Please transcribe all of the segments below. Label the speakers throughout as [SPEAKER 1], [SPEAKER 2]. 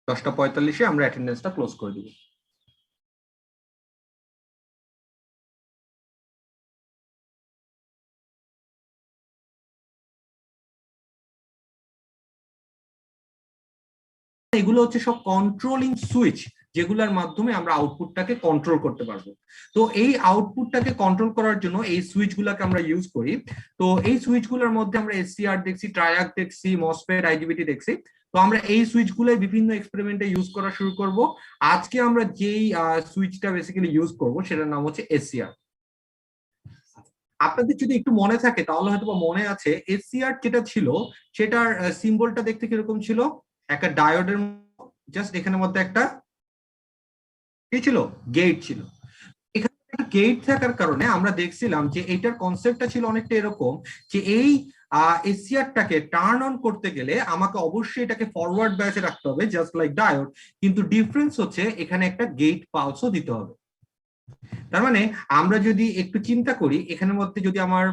[SPEAKER 1] 10:45 আমরা অ্যাটেন্ডেন্সটা ক্লোজ করে দিব। এগুলো হচ্ছে সব কন্ট্রোলিং সুইচ, যেগুলোর মাধ্যমে আমরা আউটপুটটাকে কন্ট্রোল করতে পারবো। তো এই আউটপুটটাকে কন্ট্রোল করার জন্য এই সুইচগুলোকে আমরা ইউজ করি। তো এই সুইচগুলোর মধ্যে আমরা এসসিআর দেখছি, ট্রায়াক দেখছি, মসফেট, আইজিবিটি দেখছি। তো আমরা এই সুইচগুলো বিভিন্ন এক্সপেরিমেন্টে ইউজ করা শুরু করব। আজকে আমরা যেই সুইচটা বেসিক্যালি ইউজ করব সেটার নাম হচ্ছে এসসিআর। আপনাদের যদি একটু মনে থাকে তাহলে হয়তো মনে আছে এসসিআর যেটা ছিল সেটার সিম্বলটা দেখতে কিরকম ছিল, একটা ডায়োডের, জাস্ট এখানের মধ্যে একটা কি ছিল, গেট ছিল। এখানে একটা গেট থাকার কারণে আমরা দেখছিলাম যে এইটার কনসেপ্টটা ছিল অনেকটা এরকম যে এই এসসিআরটাকে টার্ন অন করতে গেলে আমাকে অবশ্যই এটাকে ফরওয়ার্ড বায়াসে রাখতে হবে, জাস্ট লাইক ডায়োড। কিন্তু ডিফারেন্স হচ্ছে এখানে একটা গেট পালসও দিতে হবে। তার মানে আমরা যদি একটু চিন্তা করি, এখানের মধ্যে যদি আমার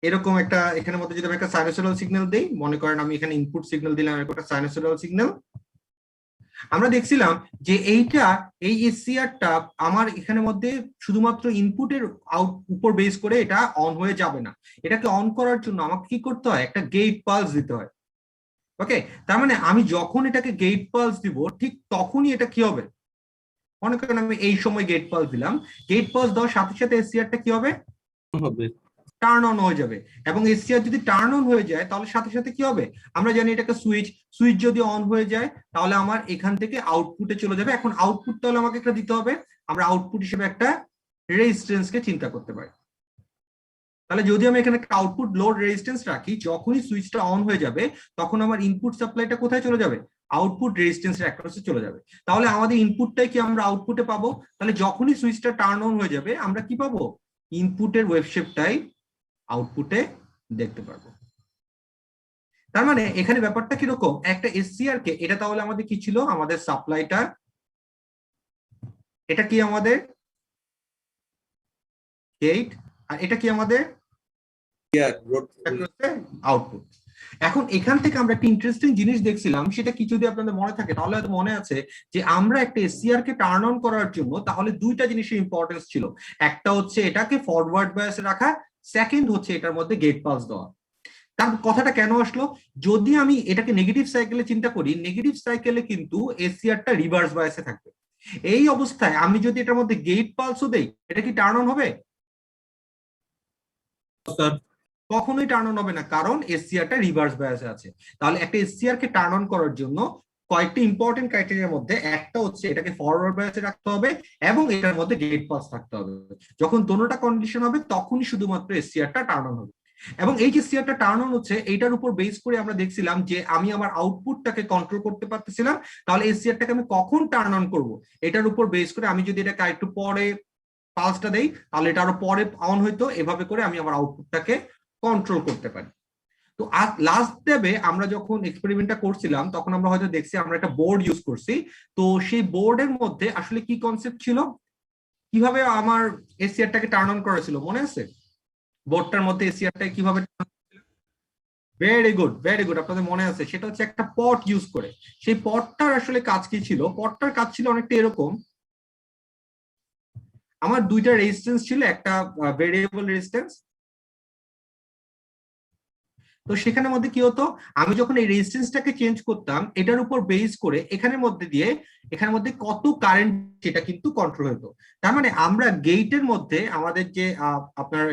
[SPEAKER 1] এরকম একটা, এখানের মধ্যে যদি আমি একটা সাইনোসয়েডাল সিগন্যাল দেই, মনে করেন আমি এখানে ইনপুট সিগন্যাল দিলাম একটা সাইনোসয়েডাল সিগন্যাল, আমরা দেখছিলাম যে এইটা, এই এসসিআরটা আমার এখানের মধ্যে শুধুমাত্র ইনপুটের উপর বেস করে এটা অন হয়ে যাবে না। এটাকে অন করার জন্য আমাকে কি করতে হয়, একটা গেট পালস দিতে হয়। ওকে, তার মানে আমি যখন এটাকে গেট পালস দিব ঠিক তখনই এটা কি হবে, মনে করেন আমি এই সময় গেট পালস দিলাম, গেট পালস দেওয়ার সাথে সাথে এসসিআরটা কি হবে, টার্ন অন হয়ে যাবে। এবং এসসিআর যদি টার্ন অন হয়ে যায় তাহলে সাথে সাথে কি হবে, আমরা জানি এটাকে সুইচ, সুইচ যদি অন হয়ে যায় তাহলে আমার এখান থেকে আউটপুটে চলে যাবে। এখন আউটপুট তাহলে আমাকে একটা দিতে হবে, আমরা আউটপুট হিসেবে একটা রেজিস্ট্যান্সকে চিন্তা করতে পারি। তাহলে যদি আমি এখানে একটা আউটপুট লোড রেজিস্ট্যান্স রাখি, যখনই সুইচটা অন হয়ে যাবে তখন আমার ইনপুট সাপ্লাইটা কোথায় চলে যাবে, আউটপুট রেজিস্ট্যান্সের অ্যাক্রসে চলে যাবে। তাহলে আমাদের ইনপুটটাই কি আমরা আউটপুটে পাবো। তাহলে যখনই সুইচটা টার্ন অন হয়ে যাবে আমরা কি পাবো, ইনপুটের ওয়েভ শেপটাই আউটপুটে দেখতে পারবো। তার মানে এখানে ব্যাপারটা কিরকম, একটা এসসিআর কে, এটা তাহলে আমাদের কি ছিল, আমাদের সাপ্লাইটা, এটা কি আমাদের গেট, আর এটা কি আমাদের আউটপুট। এখন এখান থেকে আমরা একটা ইন্টারেস্টিং জিনিস দেখছিলাম, সেটা কি যদি আপনাদের মনে থাকে তাহলে হয়তো মনে আছে যে আমরা একটা এসসিআর কে টার্ন অন করার জন্য তাহলে দুইটা জিনিসের ইম্পর্টেন্স ছিল। একটা হচ্ছে এটাকে ফরওয়ার্ড বায়াসে রাখা, সেকেন্ড হচ্ছে এটার মধ্যে গেট পাস দেওয়া। তার কথাটা কেন আসলো, যদি আমি এটাকে নেগেটিভ সাইকেলে চিন্তা করি, নেগেটিভ সাইকেলে কিন্তু এসসিআরটা রিভার্স বায়াসে থাকবে। এই অবস্থায় আমি যদি এটার মধ্যে গেট পালসও দেই, এটা কি টার্ন অন হবে, কখনোই টার্ন অন হবে না, কারণ এসসিআরটা রিভার্স বায়াসে আছে। তাহলে একটা এসসিআর কে টার্ন অন করার জন্য কয়েকটি ইম্পর্টেন্ট ক্রাইটেরিয়ার মধ্যে একটা হচ্ছে এটাকে ফরওয়ার্ড বায়াসে রাখতে হবে এবং এটার মধ্যে গেট পাস থাকতে হবে। যখন দুটোটা কন্ডিশন হবে তখনই শুধুমাত্র এসসিআরটা টার্ন অন হবে। এবং এই যে সিআরটা টার্ন অন হচ্ছে এইটার উপর বেস করে আমরা দেখছিলাম যে আমি আমার আউটপুটটাকে কন্ট্রোল করতে পারতেছিলাম। তাহলে এই সিআরটাকে আমি কখন টার্ন অন করব, এটার উপর বেস করে আমি যদি এটাকে একটু পরে পালসটা দেই তাহলে এটা আরো পরে অন হইতো, এভাবে করে আমি আমার আউটপুটটাকে কন্ট্রোল করতে পারি। তো লাস্ট স্টেপে আমরা যখন এক্সপেরিমেন্টটা করছিলাম তখন আমরা হয়তো দেখছি আমরা একটা বোর্ড ইউজ করছি। তো সেই বোর্ডের মধ্যে আসলে কি কনসেপ্ট ছিল, কিভাবে আমার এসিআরটাকে টার্ন অন করা ছিল মনে আছে, বোর্ডটার মধ্যে এসিআরটা কিভাবে, ভেরি গুড ভেরি গুড, আপনাদের মনে আছে, সেটা হচ্ছে একটা পট ইউজ করে। সেই পটটার আসলে কাজ কি ছিল, পটটার কাজ ছিল অনেকটা এরকম, আমার দুইটা রেজিস্ট্যান্স ছিল, একটা ভেরিয়েবল রেজিস্ট্যান্স। তো সেখানের মধ্যে কি হতো, আমি যখন এই রেজিস্ট্যান্সটাকে চেঞ্জ করতাম এটার উপর বেস করে এখানের মধ্যে দিয়ে, এখানের মধ্যে কত কারেন্ট সেটা কিন্তু কন্ট্রোল হতো। তার মানে আমরা গেটের মধ্যে আমাদের যে আপনার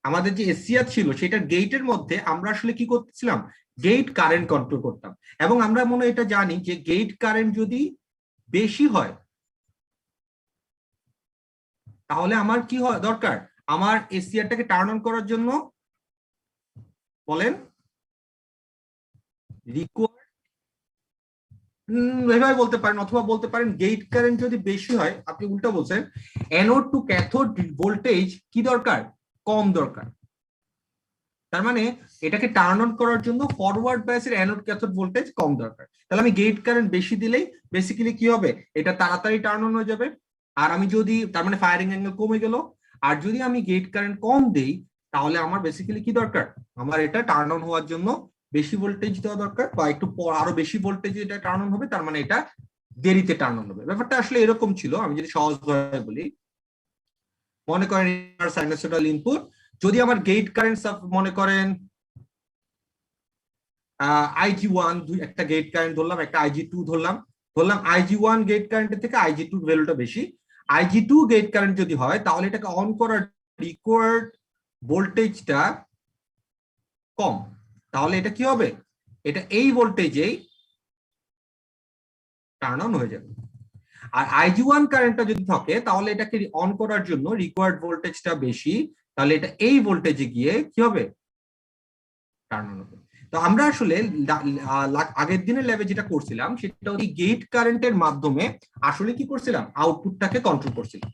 [SPEAKER 1] আমাদের যে এসিআর ছিল সেটার গেটের মধ্যে আমরা আসলে কি করতেছিলাম, গেট কারেন্ট কন্ট্রোল করতাম। এবং আমরা মনে এটা জানি যে গেট কারেন্ট যদি বেশি হয় তাহলে আমার কি হয় দরকার, আমার এসিআরটাকে টার্ন অন করার জন্য বলেন রিকোয়ার, এভাবে বলতে পারেন, অথবা বলতে পারেন গেট কারেন্ট যদি বেশি হয়, আপনি উল্টা বলছেন, অ্যানোড টু ক্যাথোড ভোল্টেজ কি দরকার, কম দরকার। তার মানে এটাকে টার্ন অন করার জন্য ফরওয়ার্ড বায়াসের অ্যানোড ক্যাথোড ভোল্টেজ কম দরকার। তাহলে আমি গেট কারেন্ট বেশি দিলেই বেসিক্যালি কি হবে, এটা তাড়াতাড়ি টার্ন অন হয়ে যাবে। আর আমি যদি, তার মানে ফায়ারিং অ্যাঙ্গেল কমে গেল। আর যদি আমি গেট কারেন্ট কম দেই তাহলে আমার বেসিক্যালি কি দরকার, আমার এটা টার্ন অন হওয়ার জন্য বেশি ভোল্টেজ দেওয়া দরকার, বা একটু আরো বেশি ভোল্টেজ এটা টার্ন অন হবে, তার মানে এটা দেরিতে টার্ন অন হবে। ব্যাপারটা আসলে এরকম ছিল, আমি যদি সহজ ভাবে বলি, মনে করেন সাইনোসয়েডাল ইনপুট, যদি আমার গেট কারেন্ট মনে করেন IG1 একটা গেট কারেন্ট ধরলাম, একটা IG2 ধরলাম, IG1 গেট কারেন্টের থেকে IG2 ভ্যালুটা বেশি, IG2 গেট কারেন্ট যদি হয় তাহলে এটাকে অন করার রিকোয়ার্ড ভোল্টেজটা কম, তাহলে এটা কি হবে, এটা এই ভোল্টেজেই টার্ন অন হয়ে যাবে। আর IG1 কারেন্টটা যদি থাকে তাহলে এটাকে অন করার জন্য রিকোয়ার্ড ভোল্টেজটা বেশি, তাহলে এটা এই ভোল্টেজে গিয়ে কি হবে, টার্ন অন হবে। তো আমরা আসলে আগের দিনের ল্যাবে যেটা করছিলাম সেটা হচ্ছে গেট কারেন্টের মাধ্যমে আসলে কি করছিলাম, আউটপুটটাকে কন্ট্রোল করছিলাম।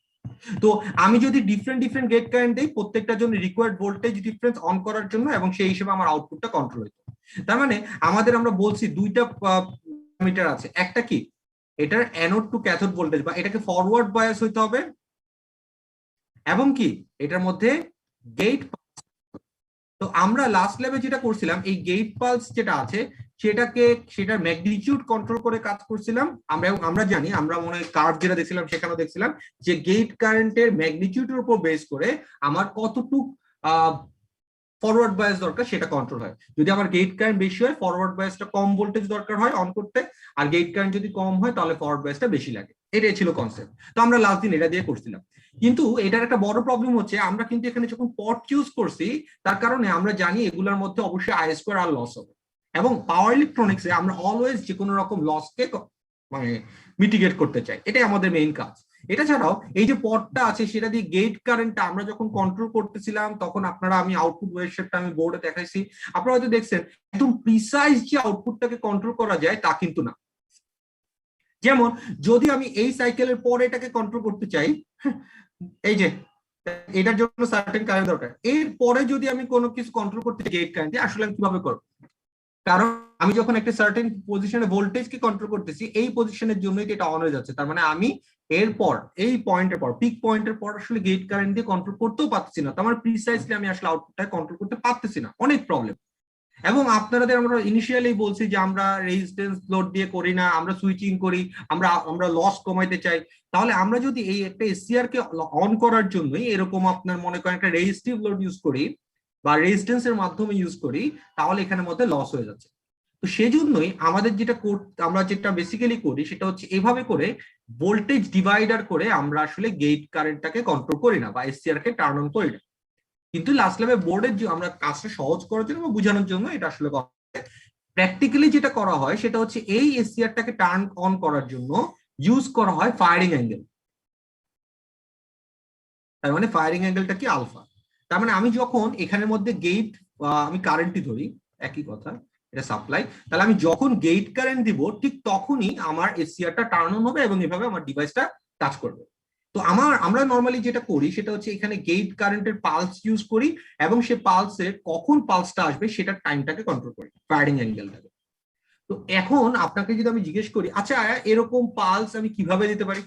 [SPEAKER 1] তো আমি যদি ডিফারেন্ট ডিফারেন্ট গেট কারেন্ট দিই, প্রত্যেকটার জন্য রিকোয়ার্ড ভোল্টেজ ডিফারেন্স অন করার জন্য, এবং সেই হিসেবে আমার আউটপুটটা কন্ট্রোল হতো। তার মানে আমরা বলছি দুইটা প্যারামিটার আছে, একটা কি এটার অ্যানোড টু ক্যাথোড ভোল্টেজ, বা এটাকে ফরওয়ার্ড বায়াস হইতে হবে, এবং কি এটার মধ্যে গেট। তো আমরা লাস্ট ল্যাবে যেটা করছিলাম, এই গেট পালস যেটা আছে সেটার ম্যাগনিটিউড কন্ট্রোল করে কাজ করছিলাম। আমরা জানি, আমরা মনে হয় কার্ভ যেটা দেখছিলাম সেখানেও দেখছিলাম যে গেট কারেন্টের ম্যাগনিটিউডের উপর বেস করে আমার কতটুক ফরওয়ার্ড বায়াস দরকার সেটা কন্ট্রোল হয়। যদি আমার গেট কারেন্ট বেশি হয় ফরওয়ার্ড বায়াসটা কম ভোল্টেজ দরকার হয় অন করতে, আর গেট কারেন্ট যদি কম হয় তাহলে ফরওয়ার্ড বায়াসটা বেশি লাগে। এটাই ছিল কনসেপ্ট। তো আমরা লাস্ট দিন এটা দিয়ে করছিলাম, কিন্তু এটার একটা বড় প্রবলেম হচ্ছে আমরা কিন্তু এখানে যখন পট চুজ করছি তার কারণে আমরা জানি এগুলোর মধ্যে অবশ্যই আই স্কোয়ার আর লস হবে, এবং পাওয়ার ইলেকট্রনিক্সে আমরা অলওয়েজ যে কোনো রকম লসকে মানে মিটিগেট করতে চাই, এটাই আমাদের মেইন কাজ। এটা ছাড়াও এই যে পটটা আছে সেটা দিয়ে গেট কারেন্টটা আমরা যখন কন্ট্রোল করতেছিলাম তখন আমি আউটপুট ওয়েভশেপটা আমি বোর্ডে দেখাইছি, আপনারা হয়তো দেখছেন একদম প্রিসাইজ যে আউটপুটটাকে কন্ট্রোল করা যায় তা কিন্তু না। যেমন যদি আমি এই সাইকেলের পরে এটাকে কন্ট্রোল করতে চাই, এই যে এটার জন্য সার্টেন কারেন্ট দরকার, এর পরে যদি আমি কোনো কিছু কন্ট্রোল করতে চাই গেট কারেন্ট, আসলে আমি কিভাবে করব, কারণ আমি যখন একটা সার্টেন পজিশনে ভোল্টেজকে কন্ট্রোল করতেছি এই পজিশনের জন্যই এটা অন হয়ে যাচ্ছে, তার মানে আমি এরপর এই পয়েন্টের পর পিক পয়েন্টের পর আসলে গেট কারেন্ট দিয়ে কন্ট্রোল করতেও পারছি না, তার মানে প্রিসাইজলি আমি আসলে আউটপুটটা কন্ট্রোল করতে পারতেছি না, অনেক প্রবলেম। এবং আপনাদের আমরা ইনিশিয়ালি বলছি যে আমরা রেজিস্ট্যান্স লোড দিয়ে করি না, আমরা সুইচিং করি, আমরা লস কমাইতে চাই। তাহলে আমরা যদি এই একটা এসসিআর কে অন করার জন্যই এরকম আপনার মনে করেন একটা রেজিস্টিভ লোড ইউজ করি বা রেজিস্ট্যান্সের মাধ্যমে ইউজ করি, তাহলে এখানের মধ্যে লস হয়ে যাচ্ছে। তো সেজন্যই আমাদের আমরা যেটা বেসিক্যালি করি সেটা হচ্ছে এভাবে করে ভোল্টেজ ডিভাইডার করে আমরা আসলে গেট কারেন্টটাকে কন্ট্রোল করি না বা এসসিআর কে টার্ন অন করি না। কিন্তু লাস্ট লেভেল বোর্ডের যে আমরা কাজটা সহজ করার জন্য বা বোঝানোর জন্য এটা আসলে প্র্যাকটিক্যালি যেটা করা হয় সেটা হচ্ছে এই এসসিআরটাকে টার্ন অন করার জন্য ইউজ করা হয় ফায়ারিং অ্যাঙ্গেল। তার মানে ফায়ারিং অ্যাঙ্গেলটা কি, আলফা। তার মানে আমি যখন এখানের মধ্যে গেট আমি কারেন্টই ধরি, একই কথা, এটা সাপ্লাই, তাহলে আমি যখন গেট কারেন্ট দিব ঠিক তখনই আমার এসসিআরটা টার্ন অন হবে এবং এভাবে আমার ডিভাইসটা কাজ করবে। তো আমরা নর্মালি যেটা করি সেটা হচ্ছে এখানে গেট কারেন্টের পালস ইউজ করি এবং সে পালসের কখন পালসটা আসবে সেটার টাইমটাকে কন্ট্রোল করি, ফায়ারিং অ্যাঙ্গেলটাকে। তো এখন আপনাকে যদি আমি জিজ্ঞেস করি, আচ্ছা এরকম পালস আমি কিভাবে দিতে পারি,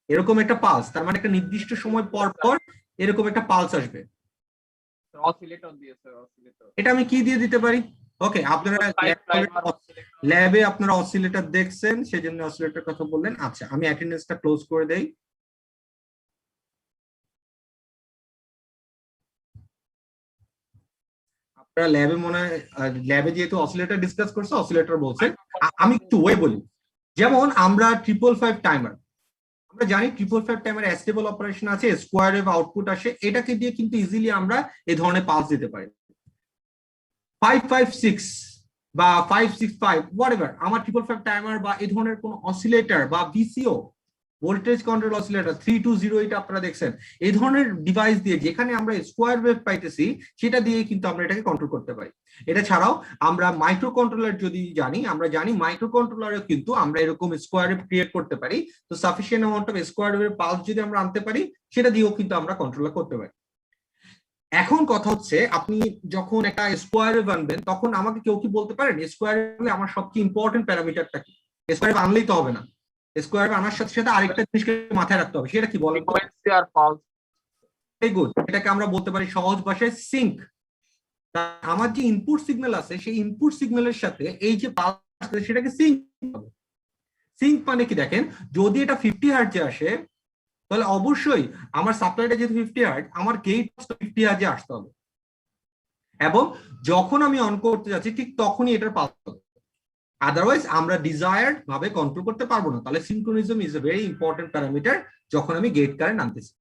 [SPEAKER 1] এরকম একটা পালস তার মানে একটা নির্দিষ্ট সময় পর পর এরকম একটা পালস আসবে,
[SPEAKER 2] অসিলেটর দিয়ে স্যার, অসিলেটর।
[SPEAKER 1] এটা আমি কি দিয়ে দিতে পারি? ওকে, আপনারা ল্যাবে আপনারা অসিলেটর দেখছেন সেজন্য অসিলেটর কথা বললেন। আচ্ছা, আমি অ্যাটেন্ডেন্সটা ক্লোজ করে দেই। আপনারা ল্যাবে মনে হয় ল্যাবে যেহেতু অসিলেটর ডিসকাস করছে অসিলেটর বলছে, আমি একটু ওয়ে বলি। যেমন আমরা 555 টাইমার, আমরা জানি 555 টাইমার অ্যাস্টেবল অপারেশন আছে, স্কোয়ার ওয়েভ আউটপুট আসে, এটাকে দিয়ে কিন্তু ইজিলি আমরা এই ধরনের পালস দিতে পারি। 556 বা 565 হোয়াটএভার আমার 555 টাইমার বা এই ধরনের কোন অসিলেটর বা ভিসিও ভোল্টেজ কন্ট্রোল অসিলেটর 3208 আপনারা দেখছেন, এই ধরনের ডিভাইস দিয়ে যেখানে আমরা স্কোয়ার ওয়েভ পাইতেছি সেটা দিয়ে কিন্তু আমরা এটাকে কন্ট্রোল করতে পারি। এটা ছাড়াও আমরা মাইক্রো কন্ট্রোলার যদি আমরা জানি মাইক্রো কন্ট্রোলারে কিন্তু আমরা এরকম স্কোয়ার ওয়েভ ক্রিয়েট করতে পারি। তো sufficient amount of square wave pulse যদি আমরা আনতে পারি সেটা দিয়েও কিন্তু আমরা কন্ট্রোল করতে পারি। এখন কথা হচ্ছে আপনি যখন একটা স্কোয়ার ওয়েভ আনবেন তখন আমাকে কেউ কি বলতে পারেন স্কোয়ার ওয়েভে আমার সবচেয়ে ইম্পর্টেন্ট প্যারামিটারটা কি? স্কোয়ার ওয়েভ আনলেই তো হবে না, স্কোয়ার ওয়েভ আনার সাথে সাথে আরেকটা জিনিসকে মাথায় রাখতে হবে, সেটা কি বলেন?
[SPEAKER 2] ফ্রিকোয়েন্সি আর পালস।
[SPEAKER 1] গুড, এটাকে আমরা বলতে পারি সহজ ভাষায় সিঙ্ক। আমার যে ইনপুট সিগন্যাল আছে সেই ইনপুট সিগন্যালের সাথে এই যে পালস সেটাকে সিঙ্ক। সিঙ্ক মানে কি দেখেন, যদি এটা 50 হার্টজে আসে তাহলে অবশ্যই আমার সাপ্লাইটা যেহেতু 50 হার্টজ, আমার গেট 50 হার্টজে আসতে হবে, এবং যখন আমি অন করতে যাচ্ছি ঠিক তখনই এটার পালস হবে। আদারওয়াইজ আমরা ডিজায়ার্ড ভাবে কন্ট্রোল করতে পারবো না। তাহলে synchronism is a very important parameter যখন আমি গেট কারেন্ট আনতেছি।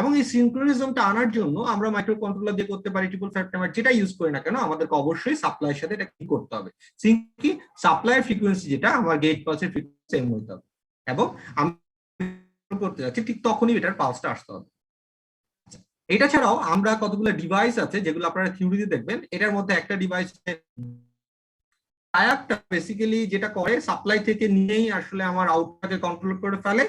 [SPEAKER 1] এবং এই সিনক্রোনিজমটা আনার জন্য আমরা মাইক্রো কন্ট্রোলার দিয়ে করতে পারি, 555 টাইমার যেটা ইউজ করি না কেন, আমাদেরকে অবশ্যই সাপ্লাইয়ের সাথে এটা কি করতে হবে, সিঙ্ক কি সাপ্লাইয়ের ফ্রিকোয়েন্সি যেটা আমার গেট পালসের ফ্রিকোয়েন্সি সেম হতে হবে, এবং আমি করতে যাচ্ছি ঠিক তখনই এটার পালসটা আসতে হবে। এটা ছাড়াও আমরা কতগুলো ডিভাইস আছে যেগুলো আপনারা থিওরিতে দেখবেন। এটার মধ্যে একটা ডিভাইস ডায়াকটা বেসিক্যালি যেটা করে সাপ্লাই থেকে নিয়েই আসলে আমার আউটপুটকে কন্ট্রোল করে ফেলে।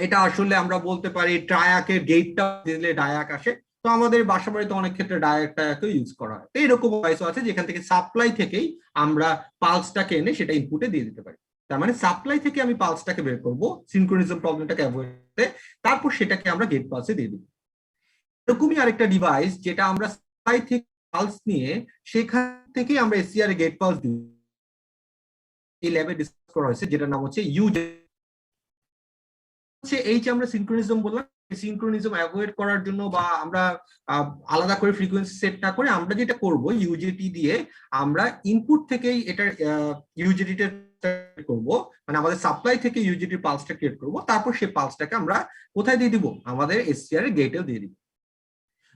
[SPEAKER 1] এটা আসলে আমরা বলতে পারি ট্রায়াকের গেটটা দিলে ডায়াক আসে। তো আমাদের বাসা বাড়িতে অনেক ক্ষেত্রে ডায়াকটাকে ইউজ করা হয়। তো এরকম ডিভাইসও আছে যেখান থেকে সাপ্লাই থেকেই আমরা পালসটাকে এনে সেটা ইনপুটে দিয়ে দিতে পারি। তার মানে সাপ্লাই থেকে আমি পালসটাকে বের করবো সিনক্রোনিজম প্রবলেমটাকে অ্যাভয়েড করতে, তারপর সেটাকে আমরা গেট পালসে দিয়ে দিব। এরকমই আরেকটা ডিভাইস যেটা আমরা সাপ্লাই থেকে পালস নিয়ে সেখান থেকে আমরা এসসিআর এ গেট পালস দিই, এই ল্যাবে ডিসকাস করা হয়েছে, যেটার নাম হচ্ছে এই যে আমরা সিনক্রোনিজম বললাম, সিনক্রোনিজম অ্যাভয়েড করার জন্য বা আমরা আলাদা করে ফ্রিকোয়েন্সি সেট না করে আমরা যেটা করব ইউজেটি দিয়ে আমরা ইনপুট থেকেই এটা ইউজেটিটা করব, মানে আমাদের সাপ্লাই থেকে ইউজেটির পালসটা ক্রিয়েট করব, তারপর সেই পালসটাকে আমরা কোথায় দিয়ে দিব, আমাদের এসসিআর এর গেটে দিয়ে দিব।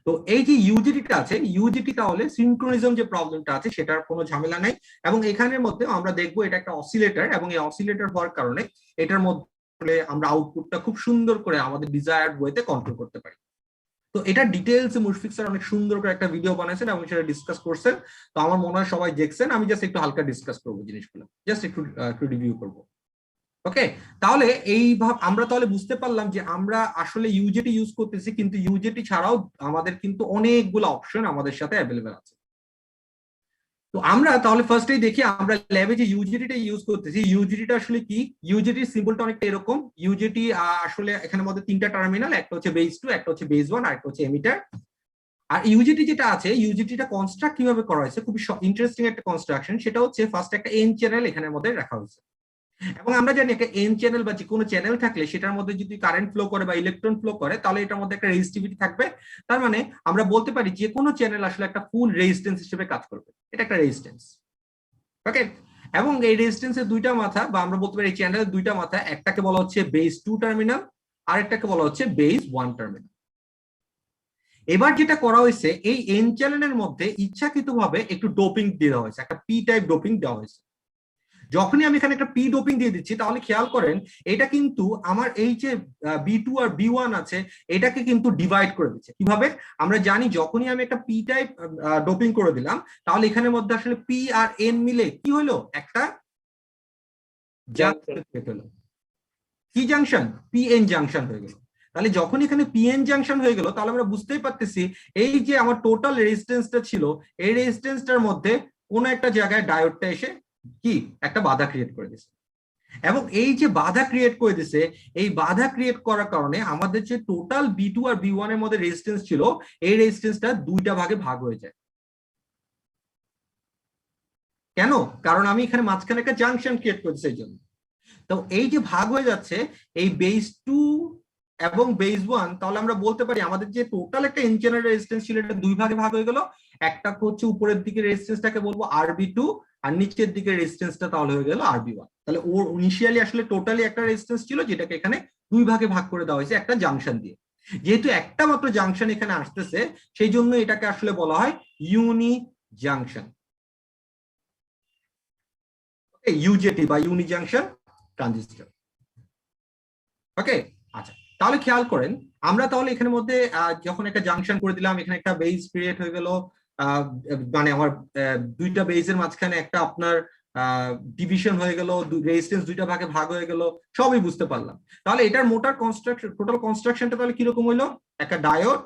[SPEAKER 1] তো এই যে ইউজিটিটা আছে, ইউজিটি তাহলে সিনক্রোনিজম যে প্রবলেমটা আছে সেটার কোনো ঝামেলা নাই। এবং এখানের মধ্যে আমরা দেখবো এটা একটা অসিলেটর, এবং এই অসিলেটর হওয়ার কারণে এটার মধ্যে আমরা আউটপুটটা খুব সুন্দর করে আমাদের ডিজায়ার্ড ওয়েতে কন্ট্রোল করতে পারি। তো এটা ডিটেইলস মুশফিক স্যার অনেক সুন্দর করে একটা ভিডিও বানাইছেন এবং সেটা ডিসকাস করছেন। তো আমার মনে হয় সবাই দেখছেন, আমি জাস্ট একটু হালকা ডিসকাস করবো জিনিসগুলো, জাস্ট একটু রিভিউ করবো। ওকে, তাহলে আমরা তাহলে বুঝতে পারলাম যে আমরা আসলে ইউজেটি ইউজ করতেছি, কিন্তু ইউজেটি ছাড়াও আমাদের কিন্তু অনেকগুলো অপশন আমাদের সাথে অ্যাভেলেবেল আছে। তো আমরা তাহলে ফার্স্টেই দেখি আমরা ল্যাবে যে ইউজেটিটা ইউজ করতেছি, ইউজেটিটা আসলে কি। ইউজেটির সিম্বলটা অনেকটা এরকম। ইউজেটি আসলে এখানে মধ্যে তিনটা টার্মিনাল, একটা হচ্ছে বেস 2, একটা হচ্ছে বেস 1, আর একটা হচ্ছে এমিটার। আর ইউজেটি যেটা আছে, ইউজেটিটা কনস্ট্রাক্ট কিভাবে করা হয়েছে, খুবই ইন্টারেস্টিং একটা কনস্ট্রাকশন। সেটা হচ্ছে ফার্স্ট একটা এন চ্যানেল এখানের মধ্যে রাখা হয়েছে, এবং আমরা জানি একটা এন চ্যানেল বা যে কোনো চ্যানেল থাকলে সেটার মধ্যে যদি কারেন্ট ফ্লো করে বা ইলেকট্রন ফ্লো করে তাহলে এটার মধ্যে একটা রেজিস্টিভিটি থাকবে। তার মানে আমরা বলতে পারি যে কোনো চ্যানেল আসলে একটা ফুল রেজিস্ট্যান্স হিসেবে কাজ করবে, এটা একটা রেজিস্ট্যান্স। ওকে, এবং এই রেজিস্ট্যান্সের দুইটা মাথা, বা আমরা বলতে পারি এই চ্যানেলের দুইটা মাথা, একটাকে বলা হচ্ছে বেস 2 টার্মিনাল, আরেকটাকে বলা হচ্ছে বেস 1 টার্মিনাল। এবার যেটা করা হয়েছে, এই এন চ্যানেলের মধ্যে ইচ্ছাকৃতভাবে একটু ডোপিং দেওয়া হয়েছে, একটা পি টাইপ ডোপিং দেওয়া হয়েছে। যখনই আমি এখানে একটা পি ডোপিং দিয়ে দিচ্ছি তাহলে খেয়াল করেন এটা কিন্তু আমার এই যে বি2 আর বি1 আছে এটাকে কিন্তু ডিভাইড করে দিচ্ছে। কিভাবে? আমরা জানি যখনই আমি একটা পি টাইপ ডোপিং করে দিলাম তাহলে এখানের মধ্যে আসলে পি আর এন মিলে কি হলো, একটা কি জাংশন, পি এন জাংশন হয়ে গেল। তাহলে যখন এখানে পিএন জাংশন হয়ে গেল তাহলে আমরা বুঝতেই পারতেছি এই যে আমার টোটাল রেজিস্ট্যান্সটা ছিল এই রেজিস্ট্যান্সটার মধ্যে কোন একটা জায়গায় ডায়োডটা এসে কি একটা বাধা ক্রিয়েট করে দিচ্ছে, এবং এই যে বাধা ক্রিয়েট করে দিছে এই বাধা ক্রিয়েট করার কারণে আমাদের যে টোটাল বি2 আর বি1 এর মধ্যে রেজিস্ট্যান্স ছিল এই রেজিস্ট্যান্সটা দুইটা ভাগে ভাগ হয়ে যায়। কেন? কারণ আমি এখানে মাঝখানে একটা জাংশন ক্রিয়েট করছি এই জন্য। তো এই যে ভাগ হয়ে যাচ্ছে এই বেস 2 এবং বেস 1, তাহলে আমরা বলতে পারি আমাদের যে টোটাল একটা ইনচার্নাল রেজিস্ট্যান্স ছিল এটা দুই ভাগে ভাগ হয়ে গেল। একটা হচ্ছে উপরের দিকে রেজিস্ট্যান্সটাকে বলবো আরবি2, আর নিচের দিকে রেজিস্ট্যান্সটা তাহলে হয়ে গেল আরবি1। তাহলে ওর ইনিশিয়ালি আসলে টোটালি একটা রেজিস্ট্যান্স ছিল যেটাকে এখানে দুই ভাগে ভাগ করে দেওয়া হয়েছে একটা জাংশন দিয়ে। যেহেতু একটা মাত্র জাংশন এখানে আসতেছে সেই জন্য এটাকে আসলে বলা হয় ইউনি জাংশন, ইউজেটি বা ইউনি জাংশন ট্রানজিস্টর। ওকে, আচ্ছা তাহলে খেয়াল করেন আমরা তাহলে এখানের মধ্যে যখন একটা জাংশন করে দিলাম এখানে একটা বেস ক্রিয়েট হয়ে গেল, মানে আমার দুইটা বেসের মাঝখানে একটা আপনার ডিভিশন হয়ে গেল, রেজিস্ট্যান্স দুইটা ভাগে ভাগ হয়ে গেল, সবই বুঝতে পারলাম। তাহলে এটার মোটার কনস্ট্রাকশন টোটাল কনস্ট্রাকশনটা তাহলে কিরকম হইলো, একটা ডায়োড